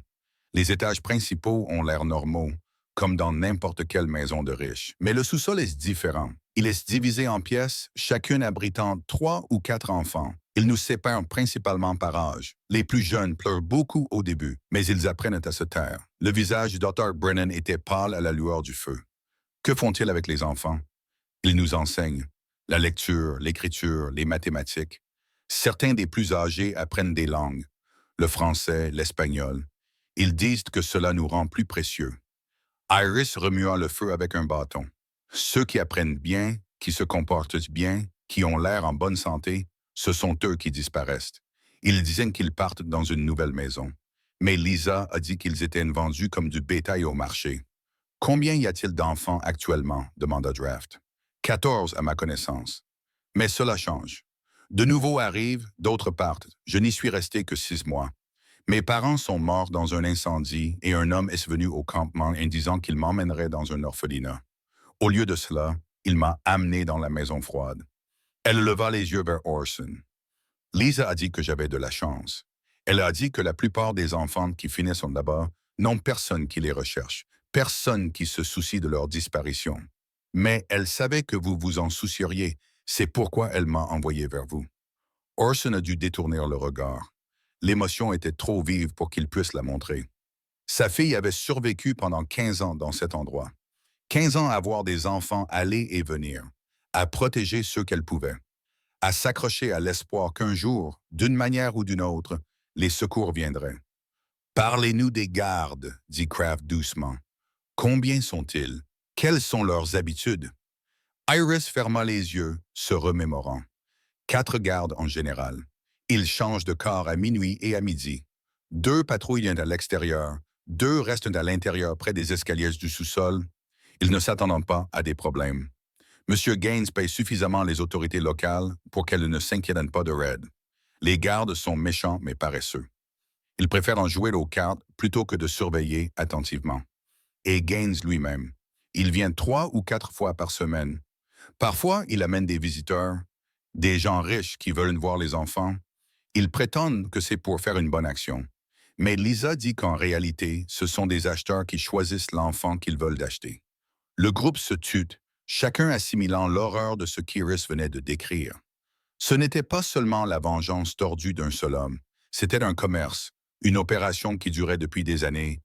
Les étages principaux ont l'air normaux, comme dans n'importe quelle maison de riche. Mais le sous-sol est différent. Il est divisé en pièces, chacune abritant 3 ou 4 enfants. Ils nous séparent principalement par âge. Les plus jeunes pleurent beaucoup au début, mais ils apprennent à se taire. Le visage du Dr. Brennan était pâle à la lueur du feu. Que font-ils avec les enfants? Ils nous enseignent la lecture, l'écriture, les mathématiques. Certains des plus âgés apprennent des langues, le français, l'espagnol. Ils disent que cela nous rend plus précieux. Iris remua le feu avec un bâton. Ceux qui apprennent bien, qui se comportent bien, qui ont l'air en bonne santé, ce sont eux qui disparaissent. Ils disaient qu'ils partent dans une nouvelle maison. Mais Lisa a dit qu'ils étaient vendus comme du bétail au marché. « Combien y a-t-il d'enfants actuellement ?» demanda Draft. « 14 à ma connaissance. Mais cela change. De nouveaux arrivent, d'autres partent. Je n'y suis resté que 6 mois. Mes parents sont morts dans un incendie et un homme est venu au campement en disant qu'il m'emmènerait dans un orphelinat. Au lieu de cela, il m'a amené dans la maison froide. » Elle leva les yeux vers Orson. « Lisa a dit que j'avais de la chance. Elle a dit que la plupart des enfants qui finissent là-bas n'ont personne qui les recherche, personne qui se soucie de leur disparition. Mais elle savait que vous vous en soucieriez, c'est pourquoi elle m'a envoyé vers vous. » Orson a dû détourner le regard. L'émotion était trop vive pour qu'il puisse la montrer. Sa fille avait survécu pendant 15 ans dans cet endroit. 15 ans à voir des enfants aller et venir, à protéger ceux qu'elle pouvait, à s'accrocher à l'espoir qu'un jour, d'une manière ou d'une autre, les secours viendraient. « Parlez-nous des gardes, » dit Kraft doucement. « Combien sont-ils? Quelles sont leurs habitudes? » Iris ferma les yeux, se remémorant. 4 gardes en général. Ils changent de corps à minuit et à midi. 2 patrouillent à l'extérieur, 2 restent à l'intérieur près des escaliers du sous-sol. Ils ne s'attendent pas à des problèmes. M. Gaines paye suffisamment les autorités locales pour qu'elles ne s'inquiètent pas de Red. Les gardes sont méchants mais paresseux. Ils préfèrent en jouer aux cartes plutôt que de surveiller attentivement. Et Gaines lui-même. Il vient 3 ou 4 fois par semaine. Parfois, il amène des visiteurs, des gens riches qui veulent voir les enfants. Ils prétendent que c'est pour faire une bonne action. Mais Lisa dit qu'en réalité, ce sont des acheteurs qui choisissent l'enfant qu'ils veulent acheter. Le groupe se tut, chacun assimilant l'horreur de ce qu'Iris venait de décrire. Ce n'était pas seulement la vengeance tordue d'un seul homme, c'était un commerce, une opération qui durait depuis des années,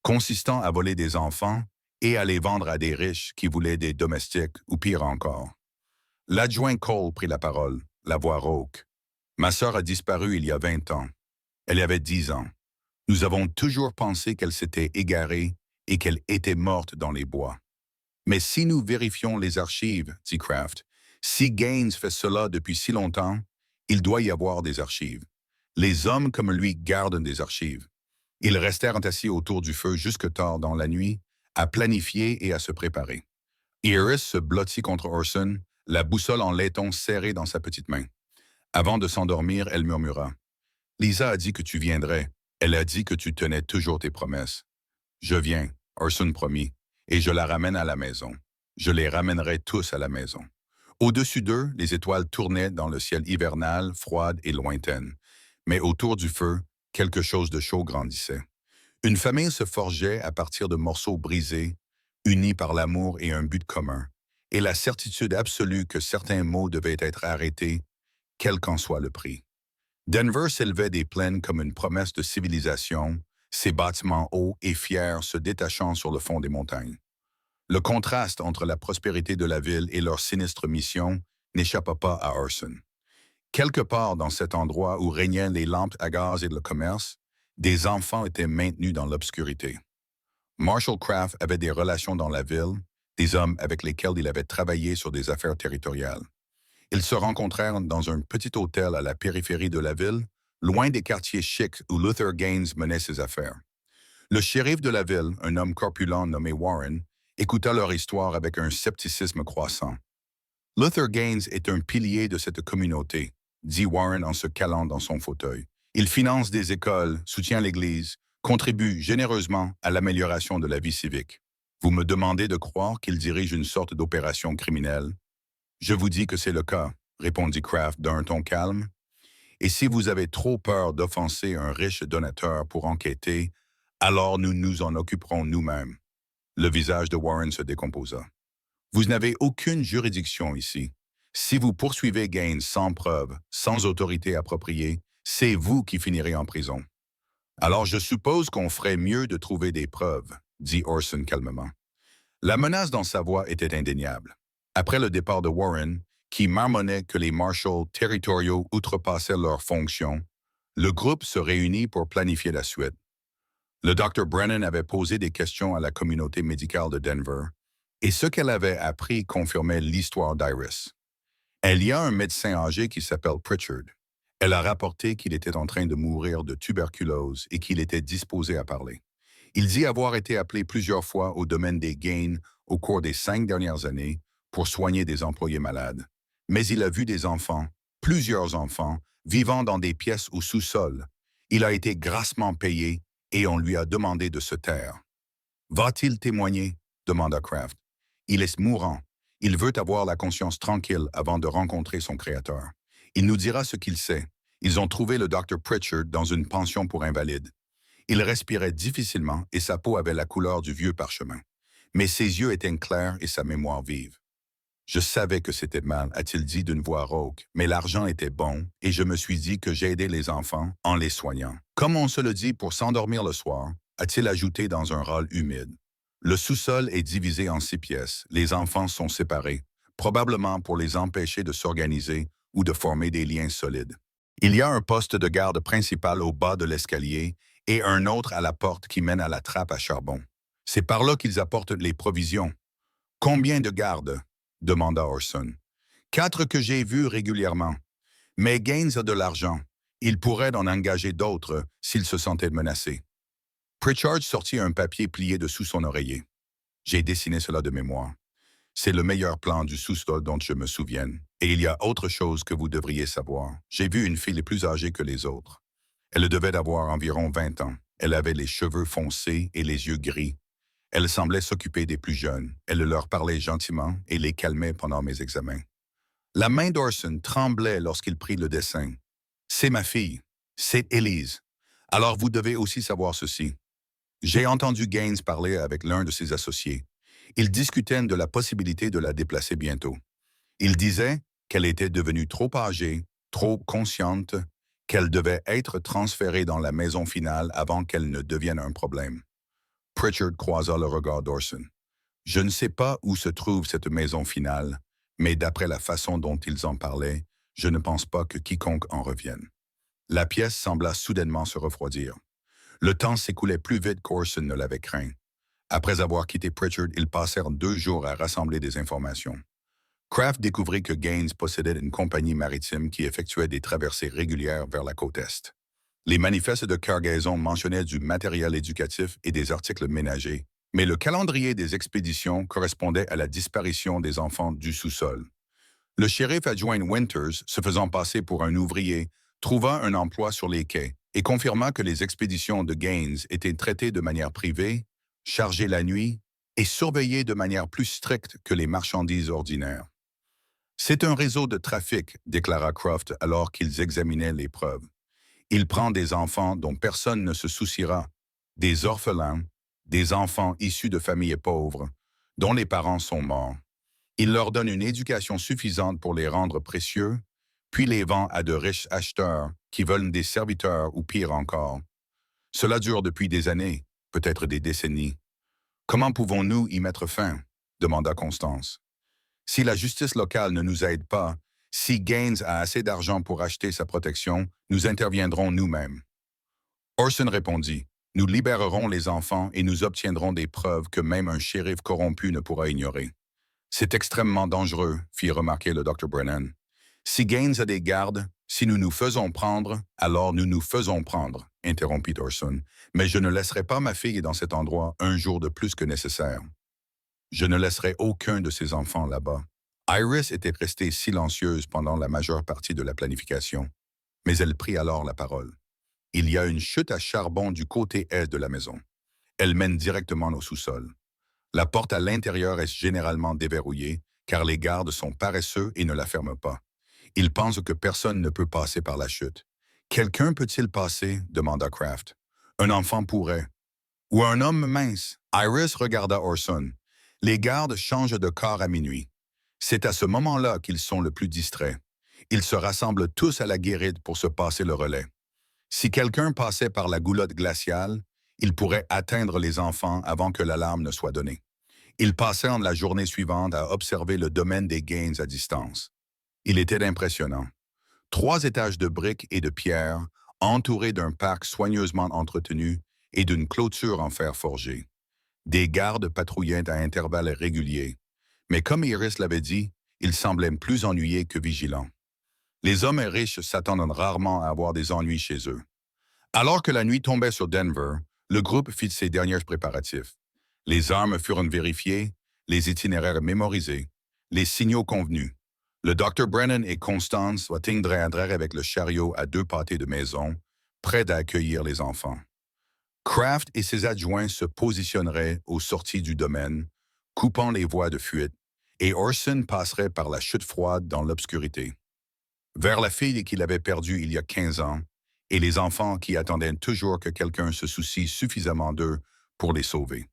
consistant à voler des enfants et à les vendre à des riches qui voulaient des domestiques ou pire encore. L'adjoint Cole prit la parole, la voix rauque. Ma sœur a disparu il y a 20 ans. Elle avait 10 ans. Nous avons toujours pensé qu'elle s'était égarée et qu'elle était morte dans les bois. Mais si nous vérifions les archives, dit Kraft, si Gaines fait cela depuis si longtemps, il doit y avoir des archives. Les hommes comme lui gardent des archives. Ils restèrent assis autour du feu jusque tard dans la nuit, à planifier et à se préparer. Iris se blottit contre Orson, la boussole en laiton serrée dans sa petite main. Avant de s'endormir, elle murmura. « Lisa a dit que tu viendrais. Elle a dit que tu tenais toujours tes promesses. »« Je viens, » Orson promit, « et je la ramène à la maison. Je les ramènerai tous à la maison. » Au-dessus d'eux, les étoiles tournaient dans le ciel hivernal, froide et lointaine. Mais autour du feu, quelque chose de chaud grandissait. Une famille se forgeait à partir de morceaux brisés, unis par l'amour et un but commun, et la certitude absolue que certains mots devaient être arrêtés, quel qu'en soit le prix. Denver s'élevait des plaines comme une promesse de civilisation, ses bâtiments hauts et fiers se détachant sur le fond des montagnes. Le contraste entre la prospérité de la ville et leur sinistre mission n'échappa pas à Orson. Quelque part dans cet endroit où régnaient les lampes à gaz et le commerce, des enfants étaient maintenus dans l'obscurité. Marshall Kraft avait des relations dans la ville, des hommes avec lesquels il avait travaillé sur des affaires territoriales. Ils se rencontrèrent dans un petit hôtel à la périphérie de la ville, loin des quartiers chics où Luther Gaines menait ses affaires. Le shérif de la ville, un homme corpulent nommé Warren, écouta leur histoire avec un scepticisme croissant. « Luther Gaines est un pilier de cette communauté, » dit Warren en se calant dans son fauteuil. « Il finance des écoles, soutient l'Église, contribue généreusement à l'amélioration de la vie civique. Vous me demandez de croire qu'il dirige une sorte d'opération criminelle? » « Je vous dis que c'est le cas, » répondit Kraft d'un ton calme. « Et si vous avez trop peur d'offenser un riche donateur pour enquêter, alors nous nous en occuperons nous-mêmes. » Le visage de Warren se décomposa. « Vous n'avez aucune juridiction ici. Si vous poursuivez Gaines sans preuve, sans autorité appropriée, c'est vous qui finirez en prison. »« Alors je suppose qu'on ferait mieux de trouver des preuves, » dit Orson calmement. La menace dans sa voix était indéniable. Après le départ de Warren, qui marmonnait que les marshals territoriaux outrepassaient leurs fonctions, le groupe se réunit pour planifier la suite. Le Dr. Brennan avait posé des questions à la communauté médicale de Denver, et ce qu'elle avait appris confirmait l'histoire d'Iris. Elle y a un médecin âgé qui s'appelle Pritchard. Elle a rapporté qu'il était en train de mourir de tuberculose et qu'il était disposé à parler. Il dit avoir été appelé plusieurs fois au domaine des Gaines au cours des 5 dernières années pour soigner des employés malades. Mais il a vu des enfants, plusieurs enfants, vivant dans des pièces au sous-sol. Il a été grassement payé et on lui a demandé de se taire. « Va-t-il témoigner ?» demanda Kraft. « Il est mourant. Il veut avoir la conscience tranquille avant de rencontrer son créateur. Il nous dira ce qu'il sait. Ils ont trouvé le Dr. Pritchard dans une pension pour invalides. Il respirait difficilement et sa peau avait la couleur du vieux parchemin. Mais ses yeux étaient clairs et sa mémoire vive. « Je savais que c'était mal, a-t-il dit d'une voix rauque, mais l'argent était bon et je me suis dit que j'aidais les enfants en les soignant. Comme on se le dit pour s'endormir le soir, a-t-il ajouté dans un râle humide. Le sous-sol est divisé en 6 pièces, les enfants sont séparés, probablement pour les empêcher de s'organiser ou de former des liens solides. Il y a un poste de garde principal au bas de l'escalier et un autre à la porte qui mène à la trappe à charbon. C'est par là qu'ils apportent les provisions. « Combien de gardes ?» demanda Orson. « 4 que j'ai vus régulièrement. Mais Gaines a de l'argent. Il pourrait en engager d'autres s'il se sentait menacé. » Pritchard sortit un papier plié dessous son oreiller. « J'ai dessiné cela de mémoire. C'est le meilleur plan du sous-sol dont je me souvienne. Et il y a autre chose que vous devriez savoir. J'ai vu une fille plus âgée que les autres. Elle devait avoir environ 20 ans. Elle avait les cheveux foncés et les yeux gris. Elle semblait s'occuper des plus jeunes. Elle leur parlait gentiment et les calmait pendant mes examens. La main d'Orson tremblait lorsqu'il prit le dessin. « C'est ma fille. C'est Élise. Alors vous devez aussi savoir ceci. J'ai entendu Gaines parler avec l'un de ses associés. Ils discutaient de la possibilité de la déplacer bientôt. Il disait qu'elle était devenue trop âgée, trop consciente, qu'elle devait être transférée dans la maison finale avant qu'elle ne devienne un problème. Pritchard croisa le regard d'Orson. Je ne sais pas où se trouve cette maison finale, mais d'après la façon dont ils en parlaient, je ne pense pas que quiconque en revienne. La pièce sembla soudainement se refroidir. Le temps s'écoulait plus vite qu'Orson ne l'avait craint. Après avoir quitté Pritchard, ils passèrent 2 jours à rassembler des informations. Kraft découvrit que Gaines possédait une compagnie maritime qui effectuait des traversées régulières vers la côte Est. Les manifestes de cargaison mentionnaient du matériel éducatif et des articles ménagers, mais le calendrier des expéditions correspondait à la disparition des enfants du sous-sol. Le shérif adjoint Winters, se faisant passer pour un ouvrier, trouva un emploi sur les quais et confirma que les expéditions de Gaines étaient traitées de manière privée, chargées la nuit et surveillées de manière plus stricte que les marchandises ordinaires. C'est un réseau de trafic, déclara Croft alors qu'ils examinaient les preuves. Il prend des enfants dont personne ne se souciera, des orphelins, des enfants issus de familles pauvres, dont les parents sont morts. Il leur donne une éducation suffisante pour les rendre précieux, puis les vend à de riches acheteurs qui veulent des serviteurs ou pire encore. Cela dure depuis des années, peut-être des décennies. Comment pouvons-nous y mettre fin? Demanda Constance. Si la justice locale ne nous aide pas, si Gaines a assez d'argent pour acheter sa protection, nous interviendrons nous-mêmes. Orson répondit, nous libérerons les enfants et nous obtiendrons des preuves que même un shérif corrompu ne pourra ignorer. C'est extrêmement dangereux, fit remarquer le Dr. Brennan. Si Gaines a des gardes, si nous nous faisons prendre, alors nous nous faisons prendre, interrompit Orson. Mais je ne laisserai pas ma fille dans cet endroit un jour de plus que nécessaire. Je ne laisserai aucun de ces enfants là-bas. Iris était restée silencieuse pendant la majeure partie de la planification, mais elle prit alors la parole. Il y a une chute à charbon du côté est de la maison. Elle mène directement au sous-sol. La porte à l'intérieur est généralement déverrouillée, car les gardes sont paresseux et ne la ferment pas. Ils pensent que personne ne peut passer par la chute. Quelqu'un peut-il passer? Demanda Kraft. Un enfant pourrait. Ou un homme mince. Iris regarda Orson. Les gardes changent de corps à minuit. C'est à ce moment-là qu'ils sont le plus distraits. Ils se rassemblent tous à la guérite pour se passer le relais. Si quelqu'un passait par la goulotte glaciale, il pourrait atteindre les enfants avant que l'alarme ne soit donnée. Ils passèrent la journée suivante à observer le domaine des Gaines à distance. Il était impressionnant. 3 étages de briques et de pierre, entourés d'un parc soigneusement entretenu et d'une clôture en fer forgé. Des gardes patrouillaient à intervalles réguliers. Mais comme Iris l'avait dit, ils semblaient plus ennuyés que vigilants. Les hommes riches s'attendent rarement à avoir des ennuis chez eux. Alors que la nuit tombait sur Denver, le groupe fit ses derniers préparatifs. Les armes furent vérifiées, les itinéraires mémorisés, les signaux convenus. Le Dr. Brennan et Constance attendraient avec le chariot à 2 pâtés de maison, prêts à accueillir les enfants. Kraft et ses adjoints se positionneraient aux sorties du domaine, coupant les voies de fuite, et Orson passerait par la chute froide dans l'obscurité. Vers la fille qu'il avait perdue il y a 15 ans, et les enfants qui attendaient toujours que quelqu'un se soucie suffisamment d'eux pour les sauver.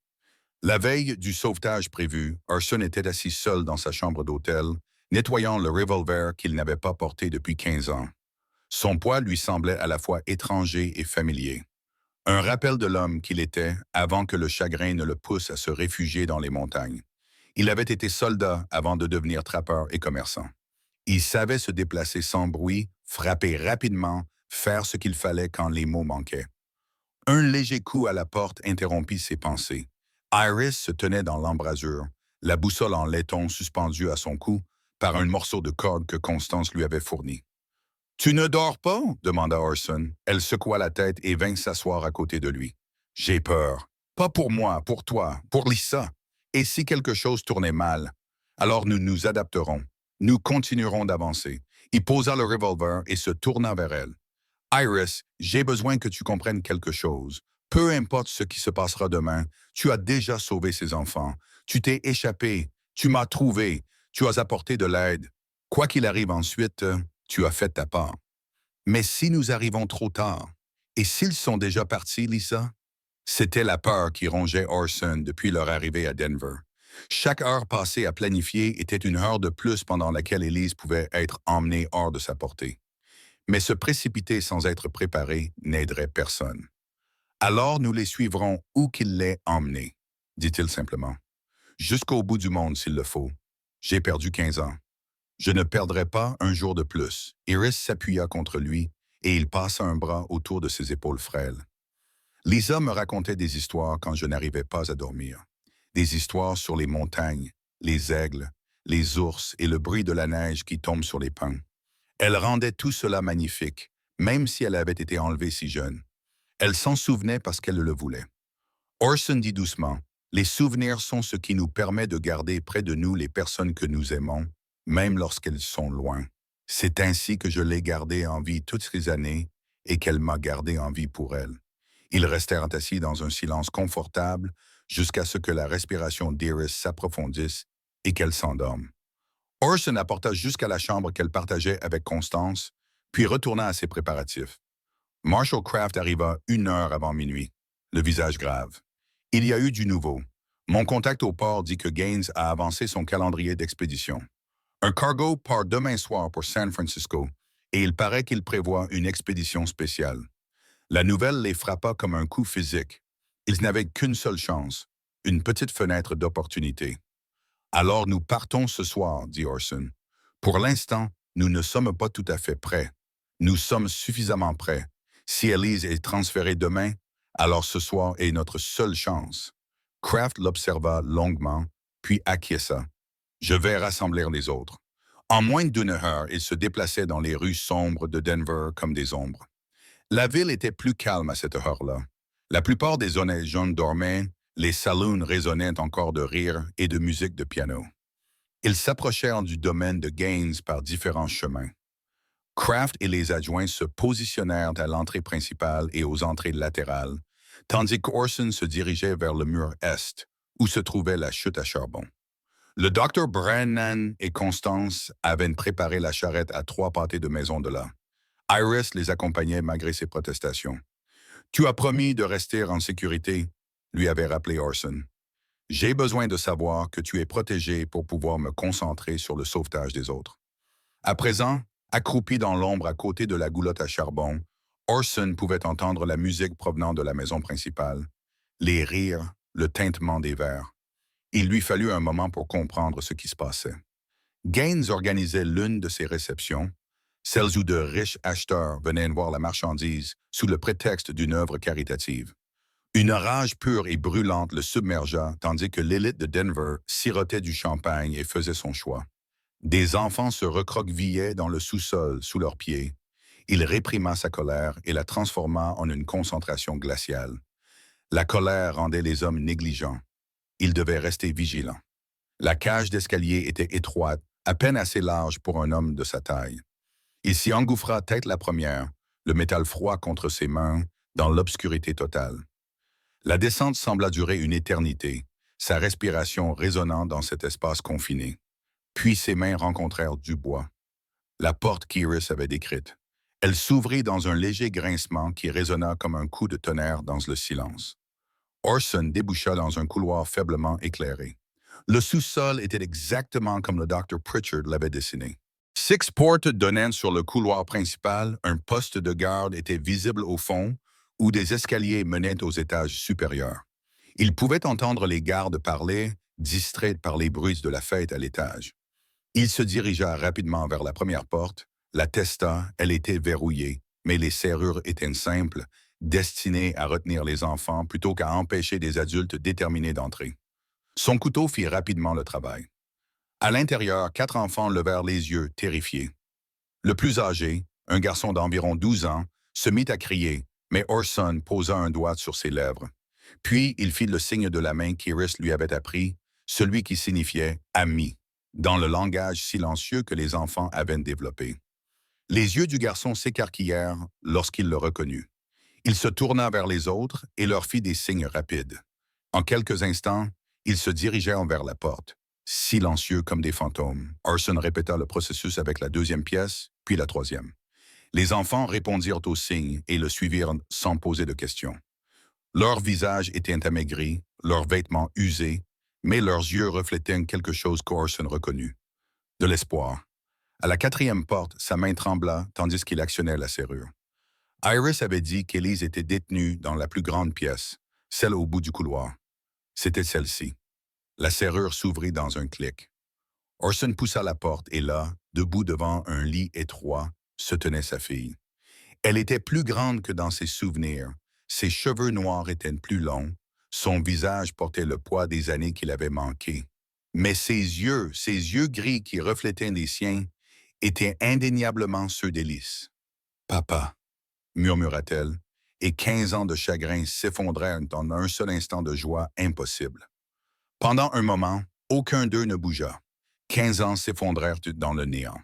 La veille du sauvetage prévu, Orson était assis seul dans sa chambre d'hôtel, nettoyant le revolver qu'il n'avait pas porté depuis 15 ans. Son poids lui semblait à la fois étranger et familier. Un rappel de l'homme qu'il était avant que le chagrin ne le pousse à se réfugier dans les montagnes. Il avait été soldat avant de devenir trappeur et commerçant. Il savait se déplacer sans bruit, frapper rapidement, faire ce qu'il fallait quand les mots manquaient. Un léger coup à la porte interrompit ses pensées. Iris se tenait dans l'embrasure, la boussole en laiton suspendue à son cou par un morceau de corde que Constance lui avait fourni. « Tu ne dors pas? » demanda Orson. Elle secoua la tête et vint s'asseoir à côté de lui. « J'ai peur. Pas pour moi, pour toi, pour Lisa. Et si quelque chose tournait mal, alors nous nous adapterons. Nous continuerons d'avancer. » Il posa le revolver et se tourna vers elle. « Iris, j'ai besoin que tu comprennes quelque chose. Peu importe ce qui se passera demain, tu as déjà sauvé ces enfants. Tu t'es échappé. Tu m'as trouvé. Tu as apporté de l'aide. Quoi qu'il arrive ensuite, tu as fait ta part. Mais si nous arrivons trop tard, et s'ils sont déjà partis, Lisa? » C'était la peur qui rongeait Orson depuis leur arrivée à Denver. Chaque heure passée à planifier était une heure de plus pendant laquelle Elise pouvait être emmenée hors de sa portée. Mais se précipiter sans être préparé n'aiderait personne. Alors nous les suivrons où qu'il l'ait emmené, dit-il simplement. Jusqu'au bout du monde s'il le faut. J'ai perdu 15 ans. Je ne perdrai pas un jour de plus. Iris s'appuya contre lui et il passa un bras autour de ses épaules frêles. Lisa me racontait des histoires quand je n'arrivais pas à dormir. Des histoires sur les montagnes, les aigles, les ours et le bruit de la neige qui tombe sur les pins. Elle rendait tout cela magnifique, même si elle avait été enlevée si jeune. Elle s'en souvenait parce qu'elle le voulait. Orson dit doucement, les souvenirs sont ce qui nous permet de garder près de nous les personnes que nous aimons, même lorsqu'elles sont loin. C'est ainsi que je l'ai gardée en vie toutes ces années et qu'elle m'a gardé en vie pour elle. Ils restèrent assis dans un silence confortable jusqu'à ce que la respiration d'Iris s'approfondisse et qu'elle s'endorme. Orson apporta jusqu'à la chambre qu'elle partageait avec Constance, puis retourna à ses préparatifs. Marshall Kraft arriva 1 heure avant minuit, le visage grave. Il y a eu du nouveau. Mon contact au port dit que Gaines a avancé son calendrier d'expédition. Un cargo part demain soir pour San Francisco et il paraît qu'il prévoit une expédition spéciale. La nouvelle les frappa comme un coup physique. Ils n'avaient qu'une seule chance, une petite fenêtre d'opportunité. Alors nous partons ce soir, dit Orson. Pour l'instant, nous ne sommes pas tout à fait prêts. Nous sommes suffisamment prêts. Si Elise est transférée demain, alors ce soir est notre seule chance. Kraft l'observa longuement, puis acquiesça. Je vais rassembler les autres. En moins d'1 heure, ils se déplaçaient dans les rues sombres de Denver comme des ombres. La ville était plus calme à cette heure-là. La plupart des honnêtes gens dormaient, les saloons résonnaient encore de rire et de musique de piano. Ils s'approchèrent du domaine de Gaines par différents chemins. Kraft et les adjoints se positionnèrent à l'entrée principale et aux entrées latérales, tandis qu'Orson se dirigeait vers le mur est, où se trouvait la chute à charbon. Le docteur Brennan et Constance avaient préparé la charrette à 3 pâtés de maison de là. Iris les accompagnait malgré ses protestations. « Tu as promis de rester en sécurité », lui avait rappelé Orson. « J'ai besoin de savoir que tu es protégé pour pouvoir me concentrer sur le sauvetage des autres. » À présent, accroupi dans l'ombre à côté de la goulotte à charbon, Orson pouvait entendre la musique provenant de la maison principale, les rires, le tintement des verres. Il lui fallut un moment pour comprendre ce qui se passait. Gaines organisait l'une de ces réceptions, celles où de riches acheteurs venaient voir la marchandise sous le prétexte d'une œuvre caritative. Une rage pure et brûlante le submergea tandis que l'élite de Denver sirotait du champagne et faisait son choix. Des enfants se recroquevillaient dans le sous-sol sous leurs pieds. Il réprima sa colère et la transforma en une concentration glaciale. La colère rendait les hommes négligents. Ils devaient rester vigilants. La cage d'escalier était étroite, à peine assez large pour un homme de sa taille. Il s'y engouffra tête la première, le métal froid contre ses mains, dans l'obscurité totale. La descente sembla durer une éternité, sa respiration résonnant dans cet espace confiné. Puis ses mains rencontrèrent du bois. La porte qu'Iris avait décrite. Elle s'ouvrit dans un léger grincement qui résonna comme un coup de tonnerre dans le silence. Orson déboucha dans un couloir faiblement éclairé. Le sous-sol était exactement comme le Dr. Pritchard l'avait dessiné. 6 portes donnant sur le couloir principal, un poste de garde était visible au fond, où des escaliers menaient aux étages supérieurs. Il pouvait entendre les gardes parler, distraits par les bruits de la fête à l'étage. Il se dirigea rapidement vers la première porte, la testa, elle était verrouillée, mais les serrures étaient simples, destinées à retenir les enfants plutôt qu'à empêcher des adultes déterminés d'entrer. Son couteau fit rapidement le travail. À l'intérieur, 4 enfants levèrent les yeux, terrifiés. Le plus âgé, un garçon d'environ 12 ans, se mit à crier, mais Orson posa un doigt sur ses lèvres. Puis il fit le signe de la main qu'Iris lui avait appris, celui qui signifiait « ami », dans le langage silencieux que les enfants avaient développé. Les yeux du garçon s'écarquillèrent lorsqu'il le reconnut. Il se tourna vers les autres et leur fit des signes rapides. En quelques instants, ils se dirigèrent vers la porte. Silencieux comme des fantômes, Orson répéta le processus avec la 2e pièce, puis la 3e. Les enfants répondirent aux signes et le suivirent sans poser de questions. Leurs visages étaient amaigris, leurs vêtements usés, mais leurs yeux reflétaient quelque chose qu'Orson reconnut. De l'espoir. À la 4e porte, sa main trembla tandis qu'il actionnait la serrure. Iris avait dit qu'Élise était détenue dans la plus grande pièce, celle au bout du couloir. C'était celle-ci. La serrure s'ouvrit dans un clic. Orson poussa la porte et là, debout devant un lit étroit, se tenait sa fille. Elle était plus grande que dans ses souvenirs. Ses cheveux noirs étaient plus longs. Son visage portait le poids des années qu'il avait manquées. Mais ses yeux gris qui reflétaient les siens, étaient indéniablement ceux d'Élise. « Papa », murmura-t-elle, et 15 ans de chagrin s'effondrèrent en un seul instant de joie impossible. Pendant un moment, aucun d'eux ne bougea. 15 ans s'effondrèrent dans le néant.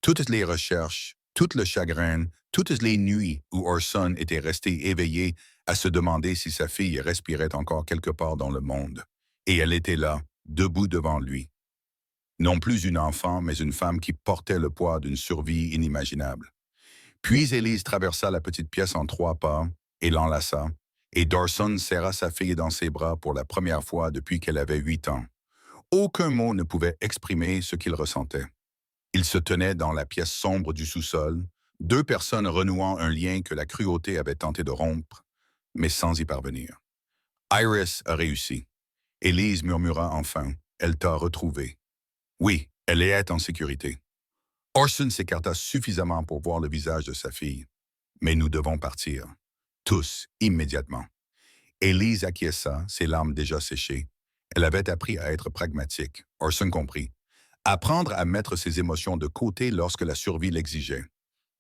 Toutes les recherches, tout le chagrin, toutes les nuits où Orson était resté éveillé à se demander si sa fille respirait encore quelque part dans le monde. Et elle était là, debout devant lui. Non plus une enfant, mais une femme qui portait le poids d'une survie inimaginable. Puis Élise traversa la petite pièce en 3 pas et l'enlaça, et Dorson serra sa fille dans ses bras pour la première fois depuis qu'elle avait 8 ans. Aucun mot ne pouvait exprimer ce qu'il ressentait. Il se tenait dans la pièce sombre du sous-sol, 2 personnes renouant un lien que la cruauté avait tenté de rompre, mais sans y parvenir. Iris a réussi. Élise murmura enfin, « Elle t'a retrouvé. » Oui, elle est en sécurité. Orson s'écarta suffisamment pour voir le visage de sa fille. Mais nous devons partir. Tous, immédiatement. Élise acquiesça, ses larmes déjà séchées. Elle avait appris à être pragmatique. Orson comprit. Apprendre à mettre ses émotions de côté lorsque la survie l'exigeait.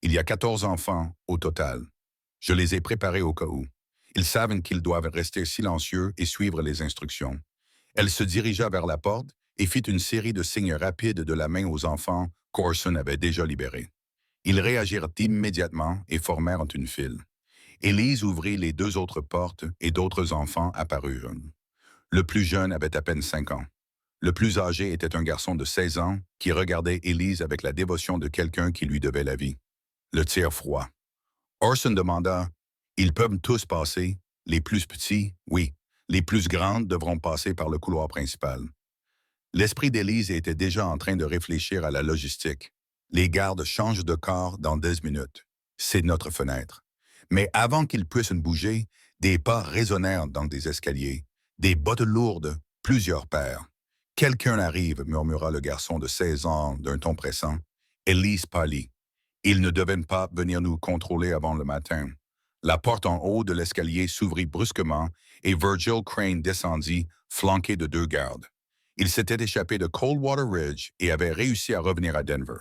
Il y a 14 enfants au total. Je les ai préparés au cas où. Ils savent qu'ils doivent rester silencieux et suivre les instructions. Elle se dirigea vers la porte et fit une série de signes rapides de la main aux enfants qu'Orson avait déjà libérés. Ils réagirent immédiatement et formèrent une file. Élise ouvrit les 2 autres portes et d'autres enfants apparurent. Le plus jeune avait à peine 5 ans. Le plus âgé était un garçon de 16 ans qui regardait Élise avec la dévotion de quelqu'un qui lui devait la vie. Le tiers froid. Orson demanda, « Ils peuvent tous passer, les plus petits, oui. Les plus grandes devront passer par le couloir principal. » L'esprit d'Élise était déjà en train de réfléchir à la logistique. Les gardes changent de corps dans 10 minutes. C'est notre fenêtre. Mais avant qu'ils puissent bouger, des pas résonnèrent dans des escaliers. Des bottes lourdes, plusieurs paires. « Quelqu'un arrive », murmura le garçon de 16 ans d'un ton pressant. Élise pâlit. Ils ne devaient pas venir nous contrôler avant le matin. La porte en haut de l'escalier s'ouvrit brusquement et Virgil Crane descendit, flanqué de 2 gardes. Il s'était échappé de Coldwater Ridge et avait réussi à revenir à Denver.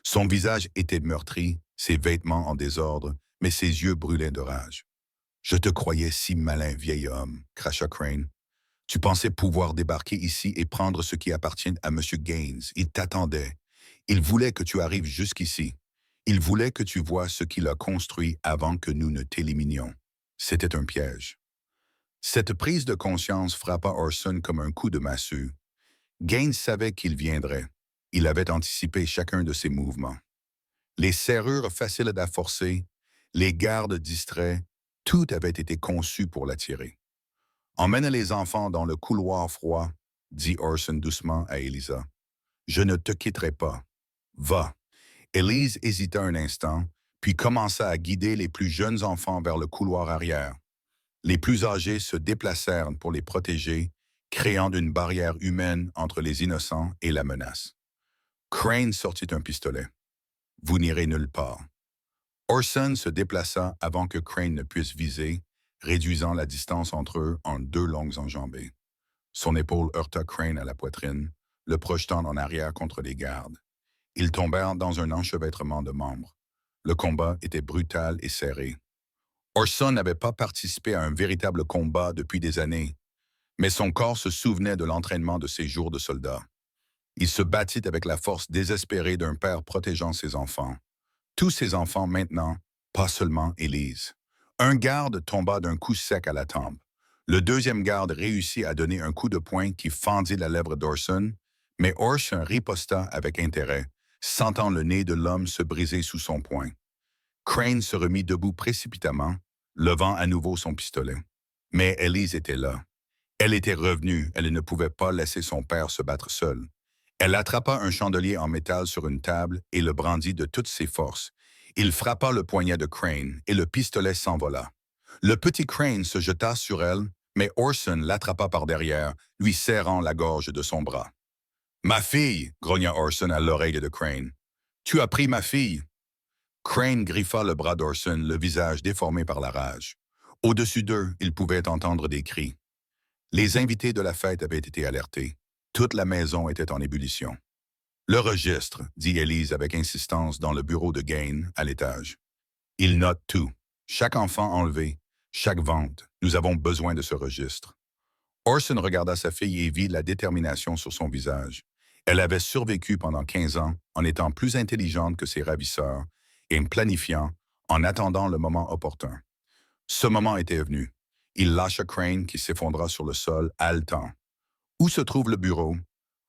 Son visage était meurtri, ses vêtements en désordre, mais ses yeux brûlaient de rage. « Je te croyais si malin, vieil homme », cracha Crane. « Tu pensais pouvoir débarquer ici et prendre ce qui appartient à M. Gaines. Il t'attendait. Il voulait que tu arrives jusqu'ici. Il voulait que tu voies ce qu'il a construit avant que nous ne t'éliminions. C'était un piège. » Cette prise de conscience frappa Orson comme un coup de massue. Gaines savait qu'il viendrait. Il avait anticipé chacun de ses mouvements. Les serrures faciles à forcer, les gardes distraits, tout avait été conçu pour l'attirer. « Emmène les enfants dans le couloir froid », dit Orson doucement à Elisa. « Je ne te quitterai pas. Va. » Élise hésita un instant, puis commença à guider les plus jeunes enfants vers le couloir arrière. Les plus âgés se déplacèrent pour les protéger, créant une barrière humaine entre les innocents et la menace. Crane sortit un pistolet. « Vous n'irez nulle part. » Orson se déplaça avant que Crane ne puisse viser, réduisant la distance entre eux en 2 longues enjambées. Son épaule heurta Crane à la poitrine, le projetant en arrière contre les gardes. Ils tombèrent dans un enchevêtrement de membres. Le combat était brutal et serré. Orson n'avait pas participé à un véritable combat depuis des années, mais son corps se souvenait de l'entraînement de ses jours de soldat. Il se battit avec la force désespérée d'un père protégeant ses enfants. Tous ses enfants maintenant, pas seulement Élise. Un garde tomba d'un coup sec à la tempe. Le 2e garde réussit à donner un coup de poing qui fendit la lèvre d'Orson, mais Orson riposta avec intérêt, sentant le nez de l'homme se briser sous son poing. Crane se remit debout précipitamment, levant à nouveau son pistolet. Mais Élise était là. Elle était revenue, elle ne pouvait pas laisser son père se battre seul. Elle attrapa un chandelier en métal sur une table et le brandit de toutes ses forces. Il frappa le poignet de Crane et le pistolet s'envola. Le petit Crane se jeta sur elle, mais Orson l'attrapa par derrière, lui serrant la gorge de son bras. « Ma fille !» grogna Orson à l'oreille de Crane. « Tu as pris ma fille !» Crane griffa le bras d'Orson, le visage déformé par la rage. Au-dessus d'eux, ils pouvaient entendre des cris. Les invités de la fête avaient été alertés. Toute la maison était en ébullition. « Le registre », dit Élise avec insistance dans le bureau de Gain, à l'étage. « Il note tout. Chaque enfant enlevé, chaque vente. Nous avons besoin de ce registre. » Orson regarda sa fille et vit la détermination sur son visage. Elle avait survécu pendant 15 ans en étant plus intelligente que ses ravisseurs et en planifiant, en attendant le moment opportun. Ce moment était venu. Il lâcha Crane qui s'effondra sur le sol, haletant. « Où se trouve le bureau? »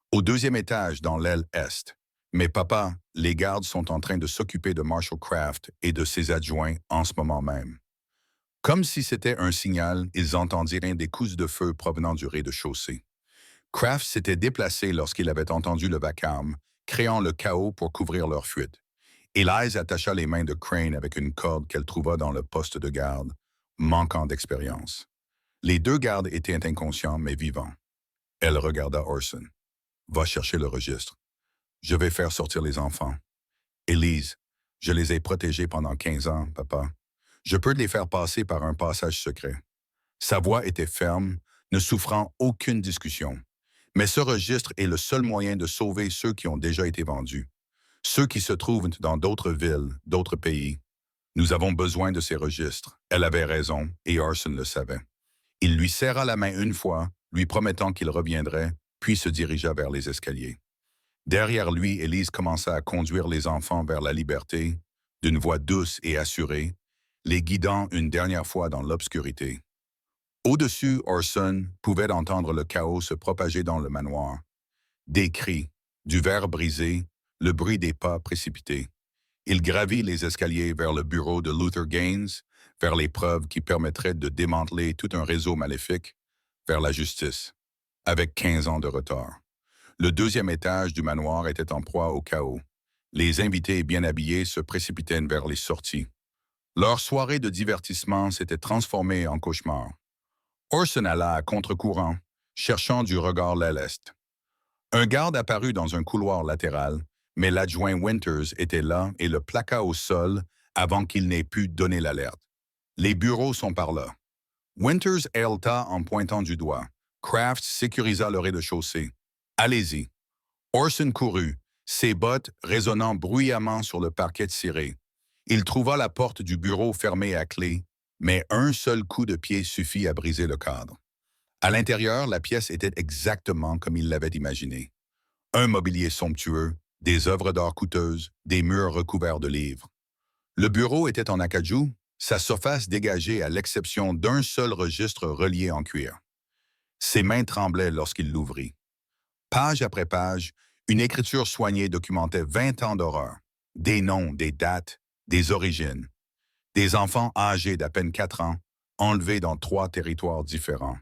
« Au 2e étage, dans l'aile est. Mais papa, les gardes sont en train de s'occuper de Marshall Kraft et de ses adjoints en ce moment même. » Comme si c'était un signal, ils entendirent des coups de feu provenant du rez-de-chaussée. Kraft s'était déplacé lorsqu'il avait entendu le vacarme, créant le chaos pour couvrir leur fuite. Élise attacha les mains de Crane avec une corde qu'elle trouva dans le poste de garde, manquant d'expérience. Les 2 gardes étaient inconscients mais vivants. Elle regarda Orson. « Va chercher le registre. Je vais faire sortir les enfants. Élise, je les ai protégés pendant 15 ans, papa. Je peux les faire passer par un passage secret. » Sa voix était ferme, ne souffrant aucune discussion. Mais ce registre est le seul moyen de sauver ceux qui ont déjà été vendus. Ceux qui se trouvent dans d'autres villes, d'autres pays. Nous avons besoin de ces registres. Elle avait raison, et Orson le savait. Il lui serra la main une fois, lui promettant qu'il reviendrait, puis se dirigea vers les escaliers. Derrière lui, Élise commença à conduire les enfants vers la liberté, d'une voix douce et assurée, les guidant une dernière fois dans l'obscurité. Au-dessus, Orson pouvait entendre le chaos se propager dans le manoir. Des cris, du verre brisé, le bruit des pas précipités. Il gravit les escaliers vers le bureau de Luther Gaines, vers les preuves qui permettraient de démanteler tout un réseau maléfique, vers la justice, avec 15 ans de retard. Le 2e étage du manoir était en proie au chaos. Les invités bien habillés se précipitaient vers les sorties. Leur soirée de divertissement s'était transformée en cauchemar. Orson alla à contre-courant, cherchant du regard l'aile est. Un garde apparut dans un couloir latéral, mais l'adjoint Winters était là et le plaqua au sol avant qu'il n'ait pu donner l'alerte. Les bureaux sont par là. Winters héleta en pointant du doigt. Kraft sécurisa le rez-de-chaussée. Allez-y. Orson courut, ses bottes résonnant bruyamment sur le parquet ciré. Il trouva la porte du bureau fermée à clé, mais un seul coup de pied suffit à briser le cadre. À l'intérieur, la pièce était exactement comme il l'avait imaginé. Un mobilier somptueux, des œuvres d'art coûteuses, des murs recouverts de livres. Le bureau était en acajou, sa surface dégagée à l'exception d'un seul registre relié en cuir. Ses mains tremblaient lorsqu'il l'ouvrit. Page après page, une écriture soignée documentait 20 ans d'horreur. Des noms, des dates, des origines. Des enfants âgés d'à peine 4 ans, enlevés dans 3 territoires différents.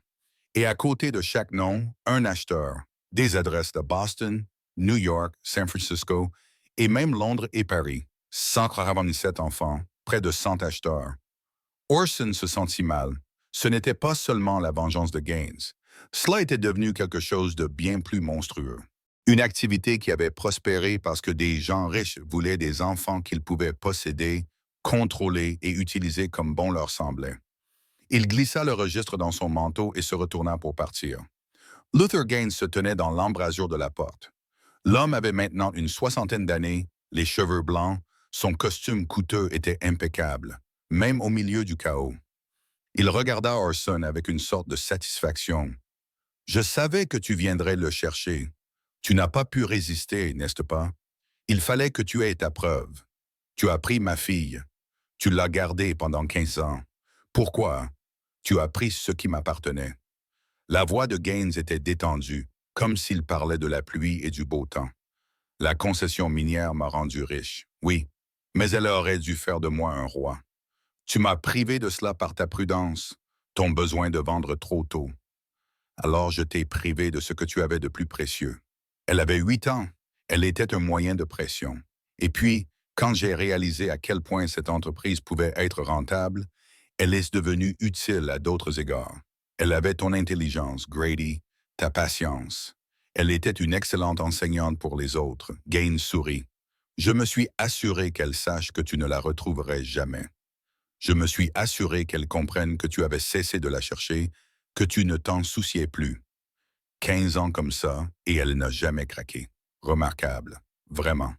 Et à côté de chaque nom, un acheteur. Des adresses de Boston, New York, San Francisco et même Londres et Paris. 147 enfants, près de 100 acheteurs. Orson se sentit mal. Ce n'était pas seulement la vengeance de Gaines. Cela était devenu quelque chose de bien plus monstrueux. Une activité qui avait prospéré parce que des gens riches voulaient des enfants qu'ils pouvaient posséder, contrôler et utiliser comme bon leur semblait. Il glissa le registre dans son manteau et se retourna pour partir. Luther Gaines se tenait dans l'embrasure de la porte. L'homme avait maintenant une 60aine d'années, les cheveux blancs, son costume coûteux était impeccable, même au milieu du chaos. Il regarda Orson avec une sorte de satisfaction. « Je savais que tu viendrais le chercher. Tu n'as pas pu résister, n'est-ce pas? Il fallait que tu aies ta preuve. Tu as pris ma fille. Tu l'as gardée pendant 15 ans. Pourquoi? Tu as pris ce qui m'appartenait. » La voix de Gaines était détendue, comme s'il parlait de la pluie et du beau temps. « La concession minière m'a rendu riche, oui, mais elle aurait dû faire de moi un roi. Tu m'as privé de cela par ta prudence, ton besoin de vendre trop tôt. Alors je t'ai privé de ce que tu avais de plus précieux. Elle avait 8 ans, elle était un moyen de pression. Et puis, Quand j'ai réalisé à quel point cette entreprise pouvait être rentable, elle est devenue utile à d'autres égards. Elle avait ton intelligence, Grady, ta patience. Elle était une excellente enseignante pour les autres. Gaines sourit. Je me suis assuré qu'elle sache que tu ne la retrouverais jamais. Je me suis assuré qu'elle comprenne que tu avais cessé de la chercher, que tu ne t'en souciais plus. 15 ans comme ça, et elle n'a jamais craqué. Remarquable. Vraiment.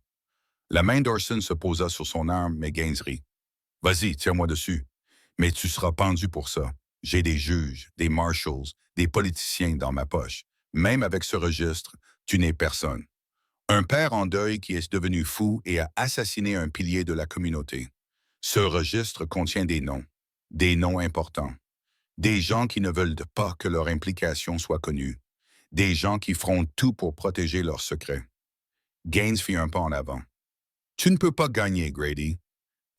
La main d'Orson se posa sur son arme, mais Gaines rit. Vas-y, tire-moi dessus. Mais tu seras pendu pour ça. J'ai des juges, des marshals, des politiciens dans ma poche. Même avec ce registre, tu n'es personne. Un père en deuil qui est devenu fou et a assassiné un pilier de la communauté. Ce registre contient des noms importants, des gens qui ne veulent pas que leur implication soit connue, des gens qui feront tout pour protéger leurs secrets. Gaines fit un pas en avant. Tu ne peux pas gagner, Grady.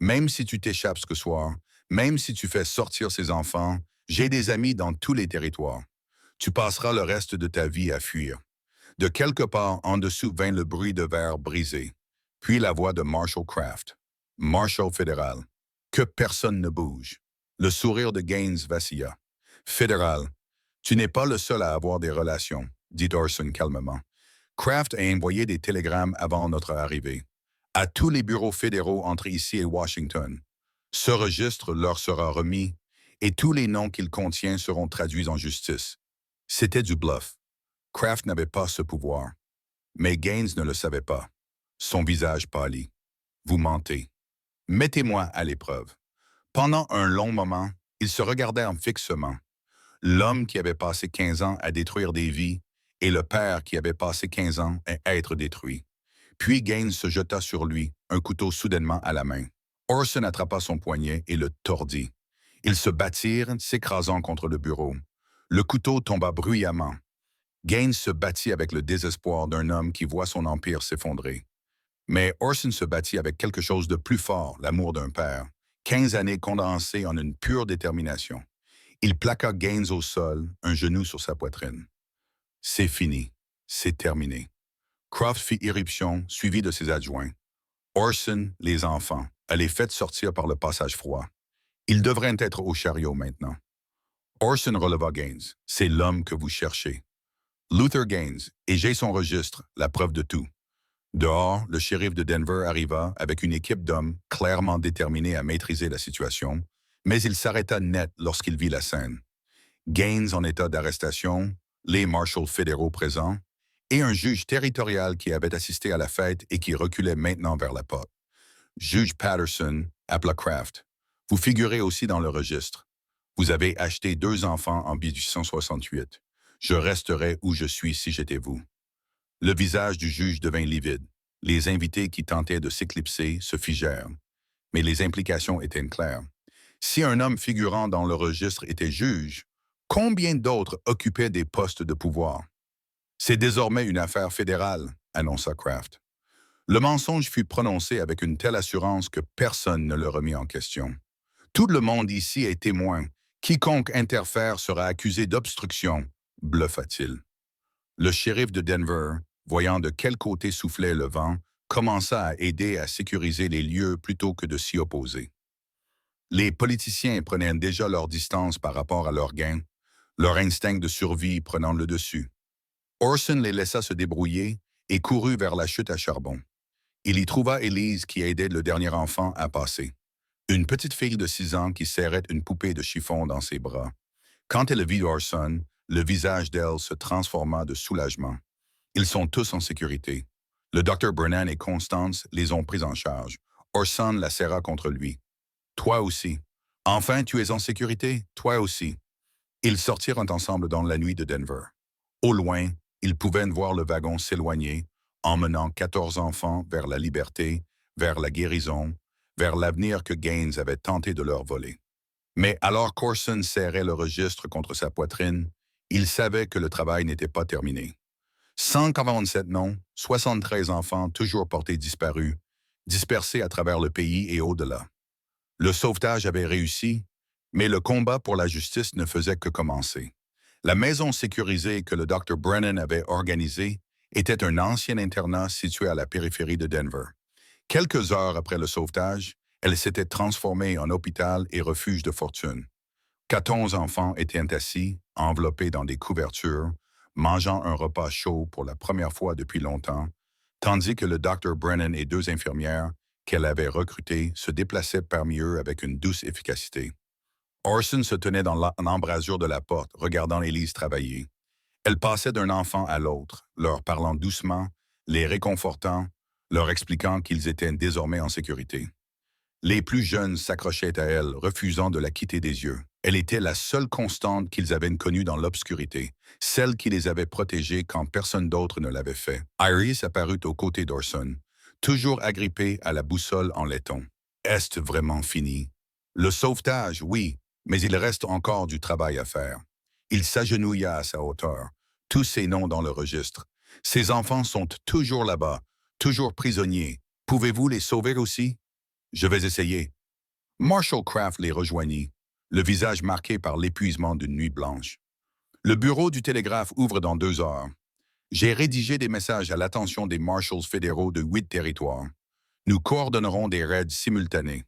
Même si tu t'échappes ce soir, même si tu fais sortir ces enfants, j'ai des amis dans tous les territoires. Tu passeras le reste de ta vie à fuir. De quelque part en dessous vint le bruit de verre brisé, puis la voix de Marshall Kraft. Marshall fédéral. Que personne ne bouge. Le sourire de Gaines vacilla. Fédéral. Tu n'es pas le seul à avoir des relations, dit Orson calmement. Kraft a envoyé des télégrammes avant notre arrivée. À tous les bureaux fédéraux entre ici et Washington. Ce registre leur sera remis et tous les noms qu'il contient seront traduits en justice. C'était du bluff. Kraft n'avait pas ce pouvoir. Mais Gaines ne le savait pas. Son visage pâlit. Vous mentez. Mettez-moi à l'épreuve. Pendant un long moment, ils se regardèrent fixement. L'homme qui avait passé 15 ans à détruire des vies et le père qui avait passé 15 ans à être détruit. Puis Gaines se jeta sur lui, un couteau soudainement à la main. Orson attrapa son poignet et le tordit. Ils se battirent, s'écrasant contre le bureau. Le couteau tomba bruyamment. Gaines se battit avec le désespoir d'un homme qui voit son empire s'effondrer. Mais Orson se battit avec quelque chose de plus fort, l'amour d'un père. 15 années condensées en une pure détermination. Il plaqua Gaines au sol, un genou sur sa poitrine. C'est fini. C'est terminé. Kraft fit irruption, suivi de ses adjoints. Orson, les enfants, a les fait sortir par le passage froid. Ils devraient être au chariot maintenant. Orson releva Gaines. C'est l'homme que vous cherchez. Luther Gaines, et j'ai son registre, la preuve de tout. Dehors, le shérif de Denver arriva avec une équipe d'hommes clairement déterminés à maîtriser la situation, mais il s'arrêta net lorsqu'il vit la scène. Gaines en état d'arrestation, les marshals fédéraux présents, et un juge territorial qui avait assisté à la fête et qui reculait maintenant vers la porte. Juge Patterson appela Kraft. Vous figurez aussi dans le registre. Vous avez acheté 2 enfants en 1868. Je resterais où je suis si j'étais vous. Le visage du juge devint livide. Les invités qui tentaient de s'éclipser se figèrent. Mais les implications étaient claires. Si un homme figurant dans le registre était juge, combien d'autres occupaient des postes de pouvoir? C'est désormais une affaire fédérale, annonça Kraft. Le mensonge fut prononcé avec une telle assurance que personne ne le remit en question. Tout le monde ici est témoin. Quiconque interfère sera accusé d'obstruction, bluffa-t-il. Le shérif de Denver, voyant de quel côté soufflait le vent, commença à aider à sécuriser les lieux plutôt que de s'y opposer. Les politiciens prenaient déjà leur distance par rapport à leurs gains, leur instinct de survie prenant le dessus. Orson les laissa se débrouiller et courut vers la chute à charbon. Il y trouva Élise qui aidait le dernier enfant à passer. Une petite fille de 6 ans qui serrait une poupée de chiffon dans ses bras. Quand elle vit Orson, le visage d'elle se transforma de soulagement. Ils sont tous en sécurité. Le docteur Brennan et Constance les ont pris en charge. Orson la serra contre lui. Toi aussi. Enfin, tu es en sécurité, toi aussi. Ils sortirent ensemble dans la nuit de Denver. Au loin, ils pouvaient voir le wagon s'éloigner, emmenant 14 enfants vers la liberté, vers la guérison, vers l'avenir que Gaines avait tenté de leur voler. Mais alors qu'Orson serrait le registre contre sa poitrine, il savait que le travail n'était pas terminé. 147 noms, 73 enfants toujours portés disparus, dispersés à travers le pays et au-delà. Le sauvetage avait réussi, mais le combat pour la justice ne faisait que commencer. La maison sécurisée que le Dr. Brennan avait organisée était un ancien internat situé à la périphérie de Denver. Quelques heures après le sauvetage, elle s'était transformée en hôpital et refuge de fortune. 14 enfants étaient assis, enveloppés dans des couvertures, mangeant un repas chaud pour la première fois depuis longtemps, tandis que le Dr. Brennan et 2 infirmières qu'elle avait recrutées se déplaçaient parmi eux avec une douce efficacité. Orson se tenait dans l'embrasure de la porte, regardant Élise travailler. Elle passait d'un enfant à l'autre, leur parlant doucement, les réconfortant, leur expliquant qu'ils étaient désormais en sécurité. Les plus jeunes s'accrochaient à elle, refusant de la quitter des yeux. Elle était la seule constante qu'ils avaient connue dans l'obscurité, celle qui les avait protégés quand personne d'autre ne l'avait fait. Iris apparut aux côtés d'Orson, toujours agrippée à la boussole en laiton. Est-ce vraiment fini? Le sauvetage, oui, mais il reste encore du travail à faire. Il s'agenouilla à sa hauteur, tous ses noms dans le registre. Ces enfants sont toujours là-bas, toujours prisonniers. Pouvez-vous les sauver aussi? Je vais essayer. Marshall Kraft les rejoignit, le visage marqué par l'épuisement d'une nuit blanche. Le bureau du télégraphe ouvre dans 2 heures. J'ai rédigé des messages à l'attention des marshals fédéraux de 8 territoires. Nous coordonnerons des raids simultanés.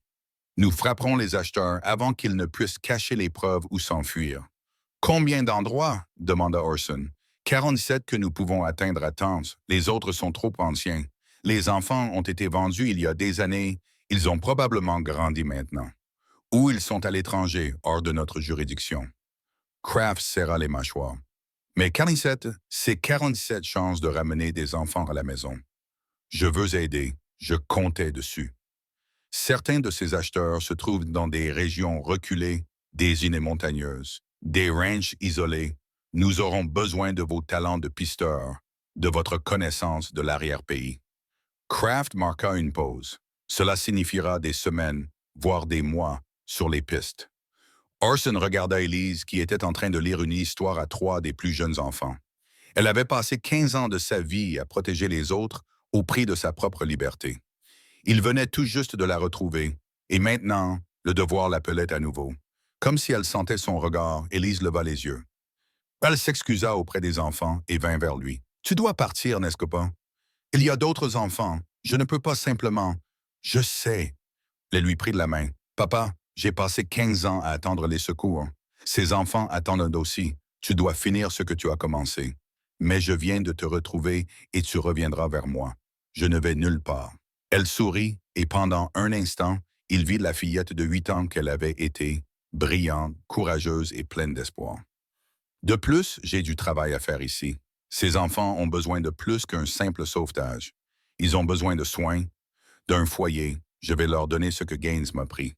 Nous frapperons les acheteurs avant qu'ils ne puissent cacher les preuves ou s'enfuir. Combien d'endroits? Demanda Orson. 47 que nous pouvons atteindre à temps. Les autres sont trop anciens. Les enfants ont été vendus il y a des années. Ils ont probablement grandi maintenant. Ou ils sont à l'étranger, hors de notre juridiction. Kraft serra les mâchoires. Mais 47, c'est 47 chances de ramener des enfants à la maison. Je veux aider. Je comptais dessus. Certains de ces acheteurs se trouvent dans des régions reculées, des îles montagneuses, des ranchs isolés. Nous aurons besoin de vos talents de pisteur, de votre connaissance de l'arrière-pays. Kraft marqua une pause. Cela signifiera des semaines, voire des mois, sur les pistes. Orson regarda Élise qui était en train de lire une histoire à 3 des plus jeunes enfants. Elle avait passé 15 ans de sa vie à protéger les autres au prix de sa propre liberté. Il venait tout juste de la retrouver, et maintenant, le devoir l'appelait à nouveau. Comme si elle sentait son regard, Élise leva les yeux. Elle s'excusa auprès des enfants et vint vers lui. « Tu dois partir, n'est-ce pas? Il y a d'autres enfants. Je ne peux pas simplement... » « Je sais. » Elle lui prit de la main. « Papa, j'ai passé 15 ans à attendre les secours. Ces enfants attendent aussi. Tu dois finir ce que tu as commencé. Mais je viens de te retrouver et tu reviendras vers moi. Je ne vais nulle part. » Elle sourit et pendant un instant, il vit la fillette de 8 ans qu'elle avait été, brillante, courageuse et pleine d'espoir. « De plus, j'ai du travail à faire ici. Ces enfants ont besoin de plus qu'un simple sauvetage. Ils ont besoin de soins, d'un foyer. Je vais leur donner ce que Gaines m'a pris. »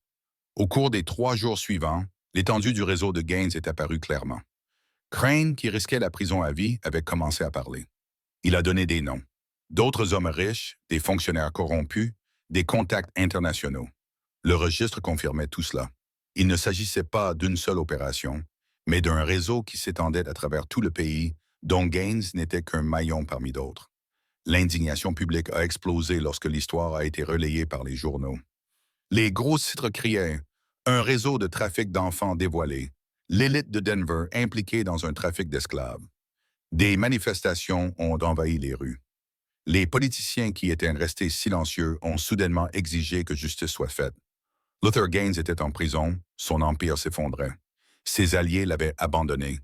Au cours des 3 jours suivants, l'étendue du réseau de Gaines est apparue clairement. Crane, qui risquait la prison à vie, avait commencé à parler. Il a donné des noms. D'autres hommes riches, des fonctionnaires corrompus, des contacts internationaux. Le registre confirmait tout cela. Il ne s'agissait pas d'une seule opération, mais d'un réseau qui s'étendait à travers tout le pays, dont Gaines n'était qu'un maillon parmi d'autres. L'indignation publique a explosé lorsque l'histoire a été relayée par les journaux. Les gros titres criaient « Un réseau de trafic d'enfants dévoilé »,« L'élite de Denver impliquée dans un trafic d'esclaves ». Des manifestations ont envahi les rues. Les politiciens qui étaient restés silencieux ont soudainement exigé que justice soit faite. Luther Gaines était en prison, son empire s'effondrait. Ses alliés l'avaient abandonné.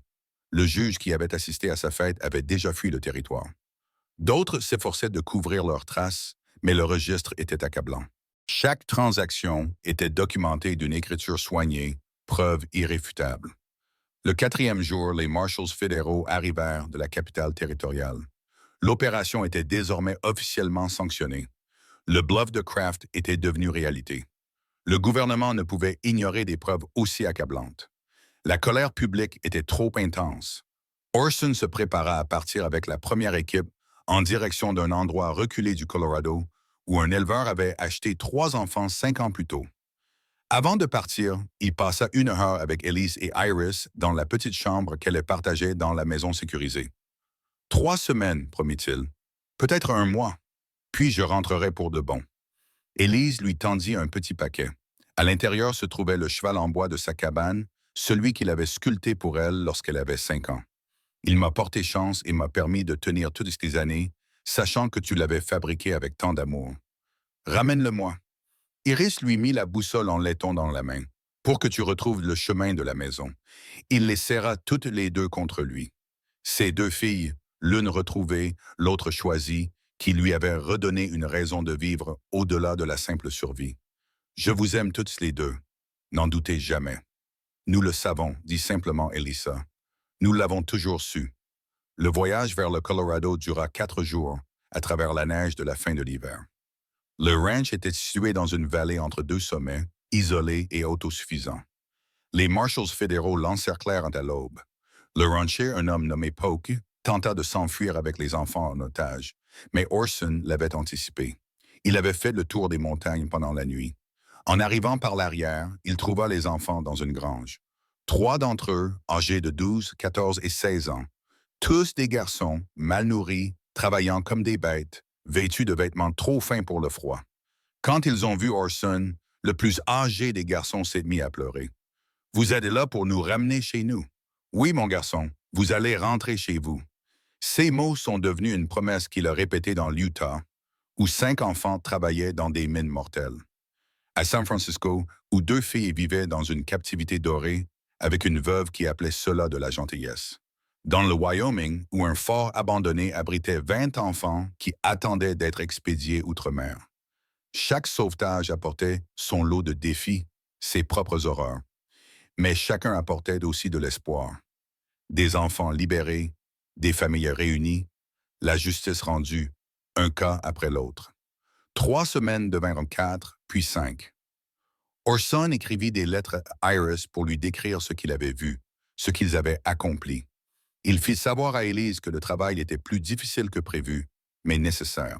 Le juge qui avait assisté à sa fête avait déjà fui le territoire. D'autres s'efforçaient de couvrir leurs traces, mais le registre était accablant. Chaque transaction était documentée d'une écriture soignée, preuve irréfutable. Le 4e jour, les marshals fédéraux arrivèrent de la capitale territoriale. L'opération était désormais officiellement sanctionnée. Le bluff de Kraft était devenu réalité. Le gouvernement ne pouvait ignorer des preuves aussi accablantes. La colère publique était trop intense. Orson se prépara à partir avec la première équipe en direction d'un endroit reculé du Colorado où un éleveur avait acheté 3 enfants 5 ans plus tôt. Avant de partir, il passa 1 heure avec Élise et Iris dans la petite chambre qu'elle partageait dans la maison sécurisée. 3 semaines, promit-il. Peut-être 1 mois. Puis je rentrerai pour de bon. Élise lui tendit un petit paquet. À l'intérieur se trouvait le cheval en bois de sa cabane, celui qu'il avait sculpté pour elle lorsqu'elle avait 5 ans. Il m'a porté chance et m'a permis de tenir toutes ces années, sachant que tu l'avais fabriqué avec tant d'amour. Ramène-le-moi. Iris lui mit la boussole en laiton dans la main, pour que tu retrouves le chemin de la maison. Il les serra toutes les deux contre lui. Ses deux filles, l'une retrouvée, l'autre choisie, qui lui avaient redonné une raison de vivre au-delà de la simple survie. Je vous aime toutes les deux. N'en doutez jamais. Nous le savons, dit simplement Elisa. Nous l'avons toujours su. Le voyage vers le Colorado dura 4 jours, à travers la neige de la fin de l'hiver. Le ranch était situé dans une vallée entre deux sommets, isolé et autosuffisant. Les marshals fédéraux l'encerclèrent à l'aube. Le rancher, un homme nommé Polk, tenta de s'enfuir avec les enfants en otage, mais Orson l'avait anticipé. Il avait fait le tour des montagnes pendant la nuit. En arrivant par l'arrière, il trouva les enfants dans une grange. 3 d'entre eux, âgés de 12, 14 et 16 ans, tous des garçons, mal nourris, travaillant comme des bêtes, vêtus de vêtements trop fins pour le froid. Quand ils ont vu Orson, le plus âgé des garçons s'est mis à pleurer. « Vous êtes là pour nous ramener chez nous. Oui, mon garçon, vous allez rentrer chez vous. » Ces mots sont devenus une promesse qu'il a répétée dans l'Utah, où 5 enfants travaillaient dans des mines mortelles. À San Francisco, où 2 filles vivaient dans une captivité dorée, avec une veuve qui appelait cela de la gentillesse. Dans le Wyoming, où un fort abandonné abritait 20 enfants qui attendaient d'être expédiés outre-mer. Chaque sauvetage apportait son lot de défis, ses propres horreurs. Mais chacun apportait aussi de l'espoir. Des enfants libérés, des familles réunies, la justice rendue, un cas après l'autre. 3 semaines devinrent 4, puis 5. Orson écrivit des lettres à Iris pour lui décrire ce qu'il avait vu, ce qu'ils avaient accompli. Il fit savoir à Elise que le travail était plus difficile que prévu, mais nécessaire.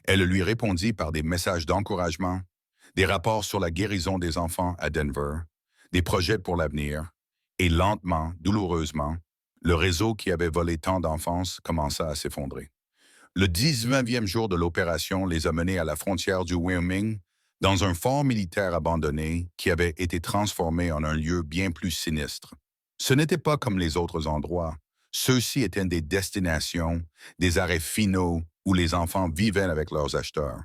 Elle lui répondit par des messages d'encouragement, des rapports sur la guérison des enfants à Denver, des projets pour l'avenir, et lentement, douloureusement, le réseau qui avait volé tant d'enfance commença à s'effondrer. Le 19e jour de l'opération les a menés à la frontière du Wyoming, dans un fort militaire abandonné qui avait été transformé en un lieu bien plus sinistre. Ce n'était pas comme les autres endroits. Ceux-ci étaient des destinations, des arrêts finaux où les enfants vivaient avec leurs acheteurs.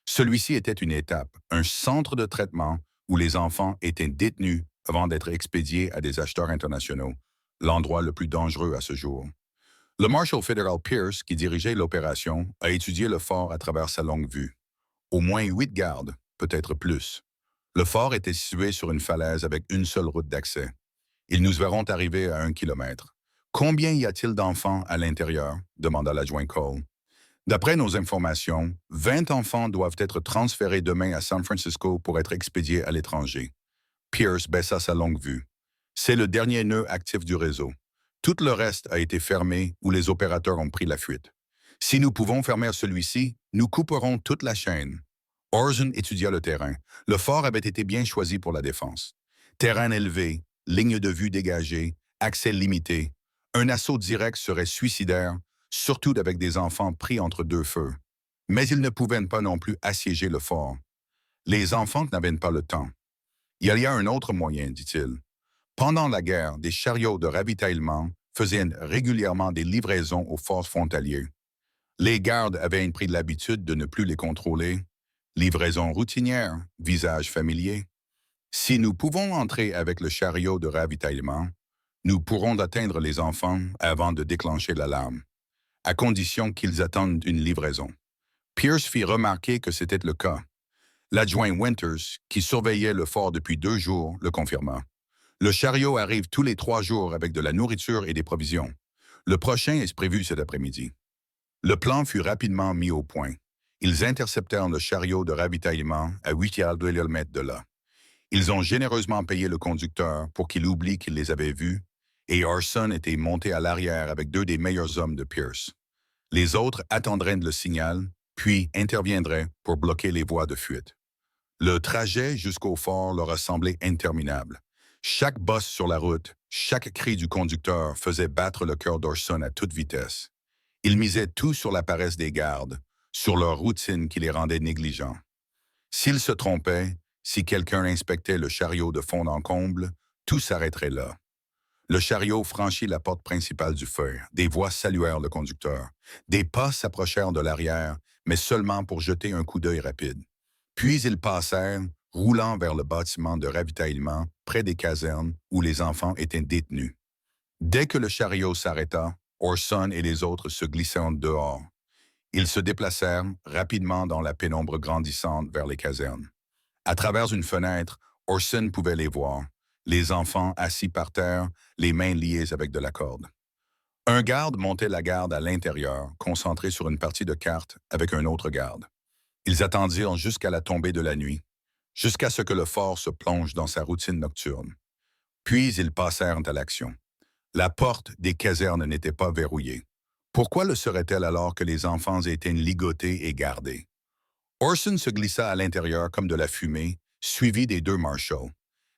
Celui-ci était une étape, un centre de traitement où les enfants étaient détenus avant d'être expédiés à des acheteurs internationaux, l'endroit le plus dangereux à ce jour. Le Marshal fédéral Pierce, qui dirigeait l'opération, a étudié le fort à travers sa longue vue. Au moins 8 gardes, peut-être plus. Le fort était situé sur une falaise avec une seule route d'accès. Ils nous verront arriver à 1 kilomètre. Combien y a-t-il d'enfants à l'intérieur? Demanda l'adjoint Cole. D'après nos informations, 20 enfants doivent être transférés demain à San Francisco pour être expédiés à l'étranger. Pierce baissa sa longue vue. C'est le dernier nœud actif du réseau. Tout le reste a été fermé ou les opérateurs ont pris la fuite. Si nous pouvons fermer celui-ci, nous couperons toute la chaîne. Orson étudia le terrain. Le fort avait été bien choisi pour la défense. Terrain élevé, ligne de vue dégagée, accès limité. Un assaut direct serait suicidaire, surtout avec des enfants pris entre 2 feux. Mais ils ne pouvaient pas non plus assiéger le fort. Les enfants n'avaient pas le temps. Il y a un autre moyen, dit-il. Pendant la guerre, des chariots de ravitaillement faisaient régulièrement des livraisons aux forces frontalières. Les gardes avaient pris l'habitude de ne plus les contrôler. Livraison routinière, visage familier. Si nous pouvons entrer avec le chariot de ravitaillement, nous pourrons atteindre les enfants avant de déclencher l'alarme, à condition qu'ils attendent une livraison. Pierce fit remarquer que c'était le cas. L'adjoint Winters, qui surveillait le fort depuis 2 jours, le confirma. Le chariot arrive tous les 3 jours avec de la nourriture et des provisions. Le prochain est prévu cet après-midi. Le plan fut rapidement mis au point. Ils interceptèrent le chariot de ravitaillement à 8 km de là. Ils ont généreusement payé le conducteur pour qu'il oublie qu'il les avait vus, et Orson était monté à l'arrière avec 2 des meilleurs hommes de Pierce. Les autres attendraient le signal, puis interviendraient pour bloquer les voies de fuite. Le trajet jusqu'au fort leur a semblé interminable. Chaque bosse sur la route, chaque cri du conducteur faisait battre le cœur d'Orson à toute vitesse. Il misait tout sur la paresse des gardes, sur leur routine qui les rendait négligents. S'ils se trompaient, si quelqu'un inspectait le chariot de fond en comble, tout s'arrêterait là. Le chariot franchit la porte principale du feu. Des voix saluèrent le conducteur. Des pas s'approchèrent de l'arrière, mais seulement pour jeter un coup d'œil rapide. Puis ils passèrent, roulant vers le bâtiment de ravitaillement près des casernes où les enfants étaient détenus. Dès que le chariot s'arrêta, Orson et les autres se glissèrent dehors. Ils se déplacèrent rapidement dans la pénombre grandissante vers les casernes. À travers une fenêtre, Orson pouvait les voir, les enfants assis par terre, les mains liées avec de la corde. Un garde montait la garde à l'intérieur, concentré sur une partie de carte avec un autre garde. Ils attendirent jusqu'à la tombée de la nuit, jusqu'à ce que le fort se plonge dans sa routine nocturne. Puis ils passèrent à l'action. La porte des casernes n'était pas verrouillée. Pourquoi le serait-elle alors que les enfants étaient ligotés et gardés? Orson se glissa à l'intérieur comme de la fumée, suivi des deux marshals.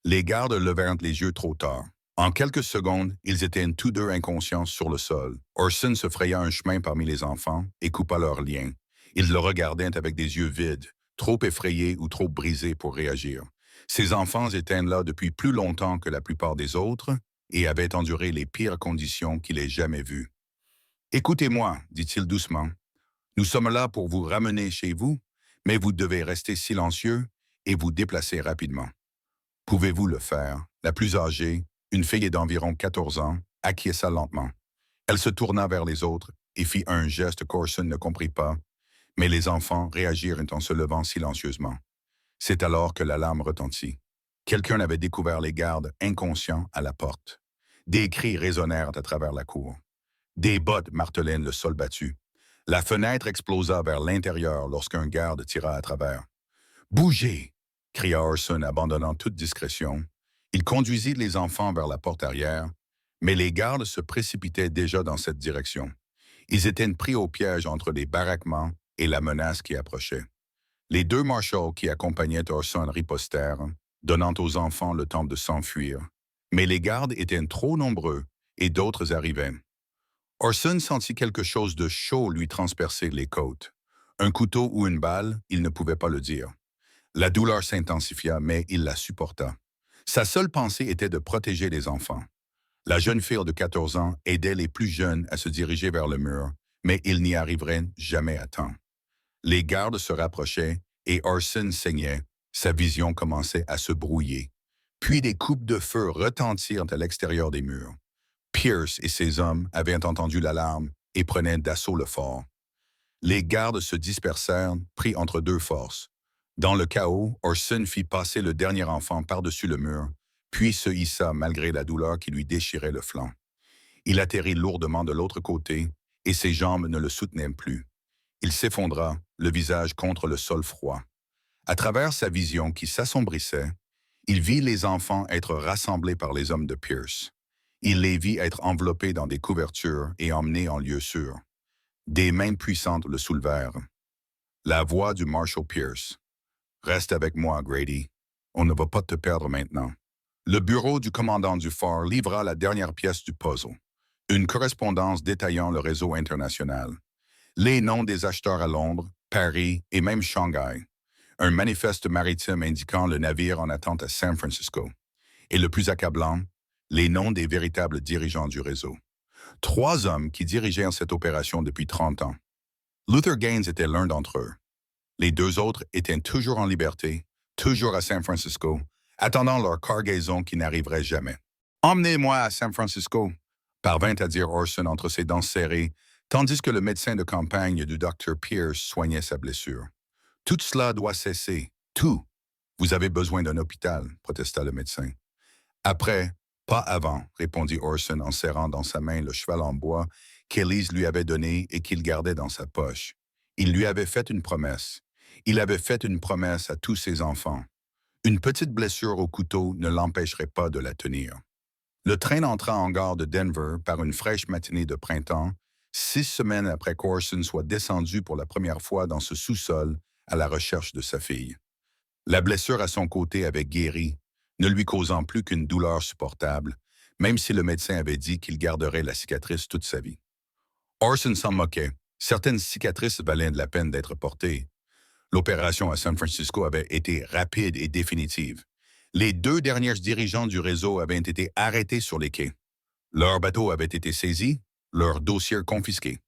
Les gardes levèrent les yeux trop tard. En quelques secondes, ils étaient tous deux inconscients sur le sol. Orson se fraya un chemin parmi les enfants et coupa leurs liens. Ils le regardaient avec des yeux vides, trop effrayés ou trop brisés pour réagir. Ces enfants étaient là depuis plus longtemps que la plupart des autres et avaient enduré les pires conditions qu'il ait jamais vues. « Écoutez-moi, dit-il doucement. Nous sommes là pour vous ramener chez vous, mais vous devez rester silencieux et vous déplacer rapidement. Pouvez-vous le faire? » La plus âgée, une fille d'environ 14 ans, acquiesça lentement. Elle se tourna vers les autres et fit un geste qu'Orson ne comprit pas, mais les enfants réagirent en se levant silencieusement. C'est alors que l'alarme retentit. Quelqu'un avait découvert les gardes inconscients à la porte. Des cris résonnèrent à travers la cour. Des bottes martelaient le sol battu. La fenêtre explosa vers l'intérieur lorsqu'un garde tira à travers. « Bougez !» cria Orson, abandonnant toute discrétion. Il conduisit les enfants vers la porte arrière, mais les gardes se précipitaient déjà dans cette direction. Ils étaient pris au piège entre les baraquements et la menace qui approchait. Les deux marshals qui accompagnaient Orson ripostèrent, donnant aux enfants le temps de s'enfuir. Mais les gardes étaient trop nombreux et d'autres arrivaient. Orson sentit quelque chose de chaud lui transpercer les côtes. Un couteau ou une balle, il ne pouvait pas le dire. La douleur s'intensifia, mais il la supporta. Sa seule pensée était de protéger les enfants. La jeune fille de 14 ans aidait les plus jeunes à se diriger vers le mur, mais ils n'y arriveraient jamais à temps. Les gardes se rapprochaient et Orson saignait. Sa vision commençait à se brouiller. Puis des coupes de feu retentirent à l'extérieur des murs. Pierce et ses hommes avaient entendu l'alarme et prenaient d'assaut le fort. Les gardes se dispersèrent, pris entre deux forces. Dans le chaos, Orson fit passer le dernier enfant par-dessus le mur, puis se hissa malgré la douleur qui lui déchirait le flanc. Il atterrit lourdement de l'autre côté et ses jambes ne le soutenaient plus. Il s'effondra, le visage contre le sol froid. À travers sa vision qui s'assombrissait, il vit les enfants être rassemblés par les hommes de Pierce. Il les vit être enveloppés dans des couvertures et emmenés en lieu sûr. Des mains puissantes le soulevèrent. La voix du Marshal Pierce. « Reste avec moi, Grady. On ne va pas te perdre maintenant. » Le bureau du commandant du fort livra la dernière pièce du puzzle. Une correspondance détaillant le réseau international. Les noms des acheteurs à Londres, Paris et même Shanghai. Un manifeste maritime indiquant le navire en attente à San Francisco. Et le plus accablant, les noms des véritables dirigeants du réseau. 3 hommes qui dirigeaient cette opération depuis 30 ans. Luther Gaines était l'un d'entre eux. Les 2 autres étaient toujours en liberté, toujours à San Francisco, attendant leur cargaison qui n'arriverait jamais. « Emmenez-moi à San Francisco », parvint à dire Orson entre ses dents serrées, tandis que le médecin de campagne du Dr. Pierce soignait sa blessure. « Tout cela doit cesser. Tout. Vous avez besoin d'un hôpital, protesta le médecin. « Après, pas avant, répondit Orson en serrant dans sa main le cheval en bois qu'Élise lui avait donné et qu'il gardait dans sa poche. Il lui avait fait une promesse. Il avait fait une promesse à tous ses enfants. Une petite blessure au couteau ne l'empêcherait pas de la tenir. Le train entra en gare de Denver par une fraîche matinée de printemps, 6 semaines après qu'Orson soit descendu pour la première fois dans ce sous-sol à la recherche de sa fille. La blessure à son côté avait guéri, ne lui causant plus qu'une douleur supportable, même si le médecin avait dit qu'il garderait la cicatrice toute sa vie. Orson s'en moquait. Certaines cicatrices valaient de la peine d'être portées. L'opération à San Francisco avait été rapide et définitive. Les 2 derniers dirigeants du réseau avaient été arrêtés sur les quais. Leur bateau avait été saisi, leur dossier confisqué.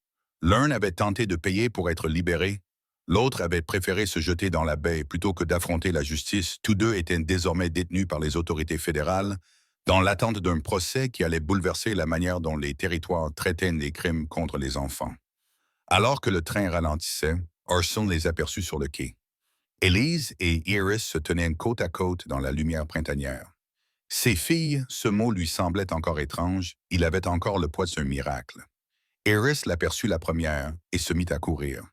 L'un avait tenté de payer pour être libéré, L'autre avait préféré se jeter dans la baie plutôt que d'affronter la justice. Tous deux étaient désormais détenus par les autorités fédérales dans l'attente d'un procès qui allait bouleverser la manière dont les territoires traitaient les crimes contre les enfants. Alors que le train ralentissait, Orson les aperçut sur le quai. Elise et Iris se tenaient côte à côte dans la lumière printanière. Ses filles, ce mot lui semblait encore étrange, il avait encore le poids d'un miracle. Iris l'aperçut la première et se mit à courir.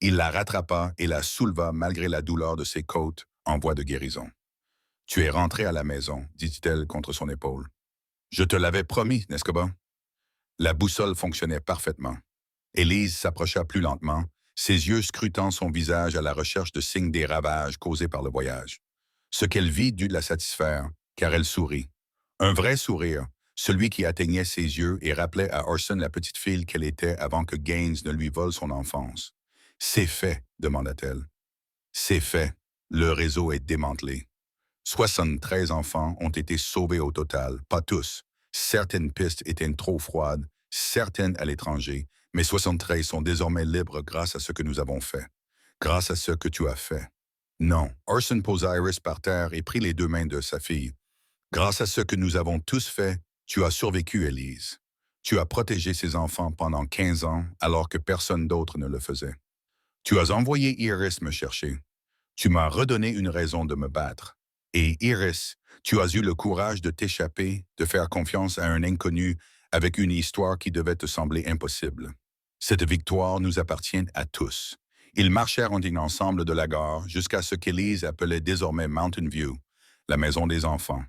Il la rattrapa et la souleva malgré la douleur de ses côtes en voie de guérison. « Tu es rentré à la maison, dit-elle contre son épaule. Je te l'avais promis, n'est-ce pas? La boussole fonctionnait parfaitement. Élise s'approcha plus lentement, ses yeux scrutant son visage à la recherche de signes des ravages causés par le voyage. Ce qu'elle vit dut la satisfaire, car elle sourit. Un vrai sourire, celui qui atteignait ses yeux et rappelait à Orson la petite fille qu'elle était avant que Gaines ne lui vole son enfance. « C'est fait, demanda-t-elle. « C'est fait. Le réseau est démantelé. 73 enfants ont été sauvés au total, pas tous. Certaines pistes étaient trop froides, certaines à l'étranger, mais 73 sont désormais libres grâce à ce que nous avons fait. Grâce à ce que tu as fait. » Non, Orson posa Iris par terre et prit les deux mains de sa fille. « Grâce à ce que nous avons tous fait, tu as survécu, Elise. Tu as protégé ces enfants pendant 15 ans alors que personne d'autre ne le faisait. Tu as envoyé Iris me chercher. Tu m'as redonné une raison de me battre. Et Iris, tu as eu le courage de t'échapper, de faire confiance à un inconnu avec une histoire qui devait te sembler impossible. Cette victoire nous appartient à tous. » Ils marchèrent ensemble de la gare jusqu'à ce qu'Élise appelait désormais Mountain View, la maison des enfants.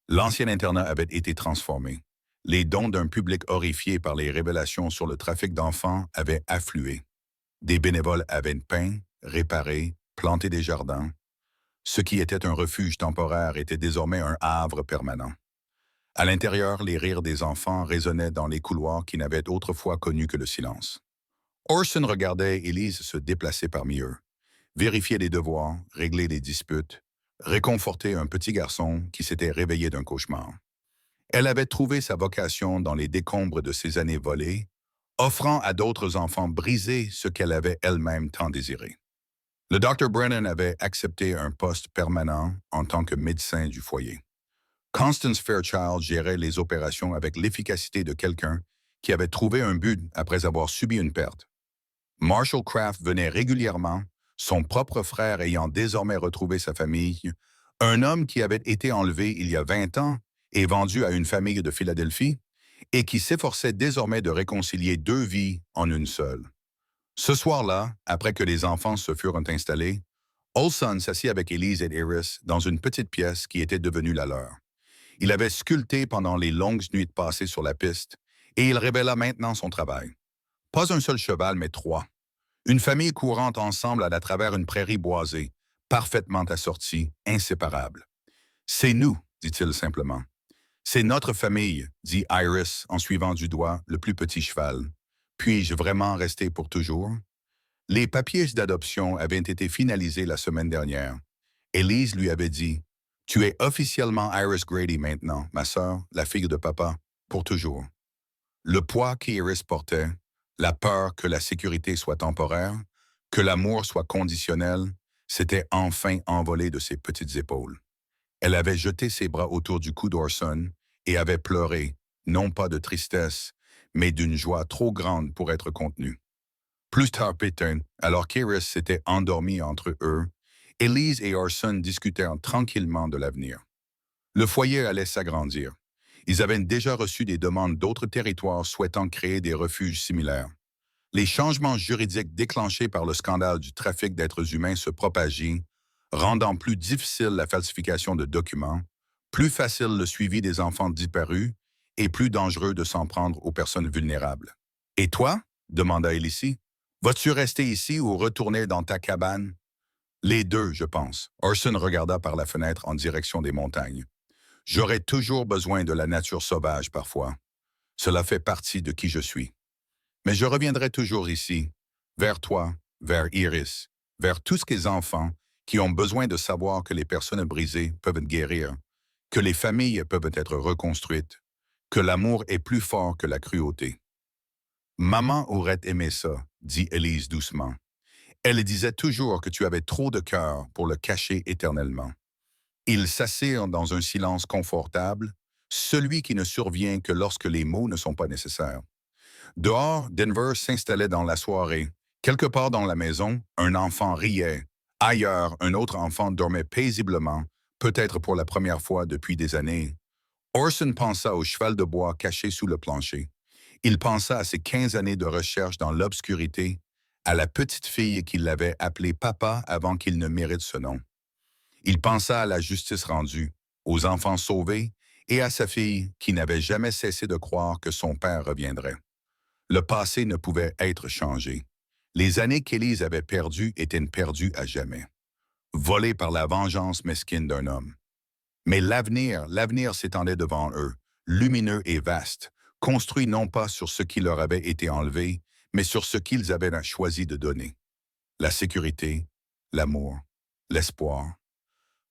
L'ancien internat avait été transformé. Les dons d'un public horrifié par les révélations sur le trafic d'enfants avaient afflué. Des bénévoles avaient peint, réparé, planté des jardins. Ce qui était un refuge temporaire était désormais un havre permanent. À l'intérieur, les rires des enfants résonnaient dans les couloirs qui n'avaient autrefois connu que le silence. Orson regardait Élise se déplacer parmi eux, vérifier les devoirs, régler les disputes, réconforter un petit garçon qui s'était réveillé d'un cauchemar. Elle avait trouvé sa vocation dans les décombres de ses années volées, offrant à d'autres enfants brisés ce qu'elle avait elle-même tant désiré. Le Dr. Brennan avait accepté un poste permanent en tant que médecin du foyer. Constance Fairchild gérait les opérations avec l'efficacité de quelqu'un qui avait trouvé un but après avoir subi une perte. Marshall Kraft venait régulièrement, son propre frère ayant désormais retrouvé sa famille, un homme qui avait été enlevé il y a 20 ans et vendu à une famille de Philadelphie, et qui s'efforçait désormais de réconcilier deux vies en une seule. Ce soir-là, après que les enfants se furent installés, Olson s'assit avec Elise et Iris dans une petite pièce qui était devenue la leur. Il avait sculpté pendant les longues nuits passées sur la piste, et il révéla maintenant son travail. Pas un seul cheval, mais 3. Une famille courant ensemble à travers une prairie boisée, parfaitement assortie, inséparable. « C'est nous, dit-il simplement. « C'est notre famille, dit Iris en suivant du doigt le plus petit cheval. Puis-je vraiment rester pour toujours? » Les papiers d'adoption avaient été finalisés la semaine dernière. Elise lui avait dit « Tu es officiellement Iris Grady maintenant, ma sœur, la fille de papa, pour toujours. » Le poids qu'Iris portait, la peur que la sécurité soit temporaire, que l'amour soit conditionnel, s'était enfin envolé de ses petites épaules. Elle avait jeté ses bras autour du cou d'Orson et avait pleuré, non pas de tristesse, mais d'une joie trop grande pour être contenue. Plus tard pétain, alors qu'Iris s'était endormi entre eux, Elise et Orson discutèrent tranquillement de l'avenir. Le foyer allait s'agrandir. Ils avaient déjà reçu des demandes d'autres territoires souhaitant créer des refuges similaires. Les changements juridiques déclenchés par le scandale du trafic d'êtres humains se propageaient, rendant plus difficile la falsification de documents, plus facile le suivi des enfants disparus et plus dangereux de s'en prendre aux personnes vulnérables. « Et toi ?» demanda Elise. « Vas-tu rester ici ou retourner dans ta cabane? » « Les deux, je pense. » Orson regarda par la fenêtre en direction des montagnes. « J'aurai toujours besoin de la nature sauvage parfois. Cela fait partie de qui je suis. Mais je reviendrai toujours ici, vers toi, vers Iris, vers tous ces enfants qui ont besoin de savoir que les personnes brisées peuvent guérir, que les familles peuvent être reconstruites, que l'amour est plus fort que la cruauté. » « Maman aurait aimé ça, dit Elise doucement. Elle disait toujours que tu avais trop de cœur pour le cacher éternellement. Ils s'assirent dans un silence confortable, celui qui ne survient que lorsque les mots ne sont pas nécessaires. Dehors, Denver s'installait dans la soirée. Quelque part dans la maison, un enfant riait. Ailleurs, un autre enfant dormait paisiblement, peut-être pour la première fois depuis des années. Orson pensa au cheval de bois caché sous le plancher. Il pensa à ses 15 années de recherche dans l'obscurité, à la petite fille qui l'avait appelé papa avant qu'il ne mérite ce nom. Il pensa à la justice rendue, aux enfants sauvés et à sa fille qui n'avait jamais cessé de croire que son père reviendrait. Le passé ne pouvait être changé. Les années qu'Élise avait perdues étaient perdues à jamais, volées par la vengeance mesquine d'un homme. Mais l'avenir s'étendait devant eux, lumineux et vaste, construit non pas sur ce qui leur avait été enlevé, mais sur ce qu'ils avaient choisi de donner. La sécurité, l'amour, l'espoir.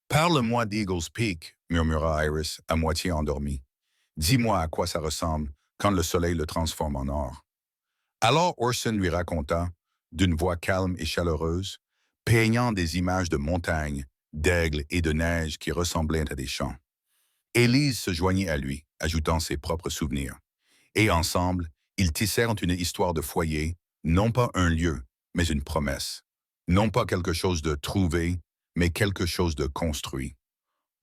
Parle-moi d'Eagles Peak, murmura Iris, à moitié endormie. Dis-moi à quoi ça ressemble quand le soleil le transforme en or. Alors Orson lui raconta, d'une voix calme et chaleureuse, peignant des images de montagnes, d'aigles et de neige qui ressemblaient à des champs. Élise se joignit à lui, ajoutant ses propres souvenirs. Et ensemble, ils tissèrent une histoire de foyer, non pas un lieu, mais une promesse. Non pas quelque chose de trouvé, mais quelque chose de construit.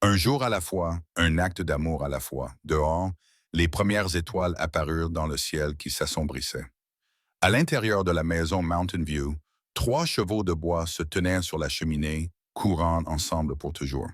Un jour à la fois, un acte d'amour à la fois. Dehors, les premières étoiles apparurent dans le ciel qui s'assombrissait. À l'intérieur de la maison Mountain View, 3 chevaux de bois se tenaient sur la cheminée, courant ensemble pour toujours.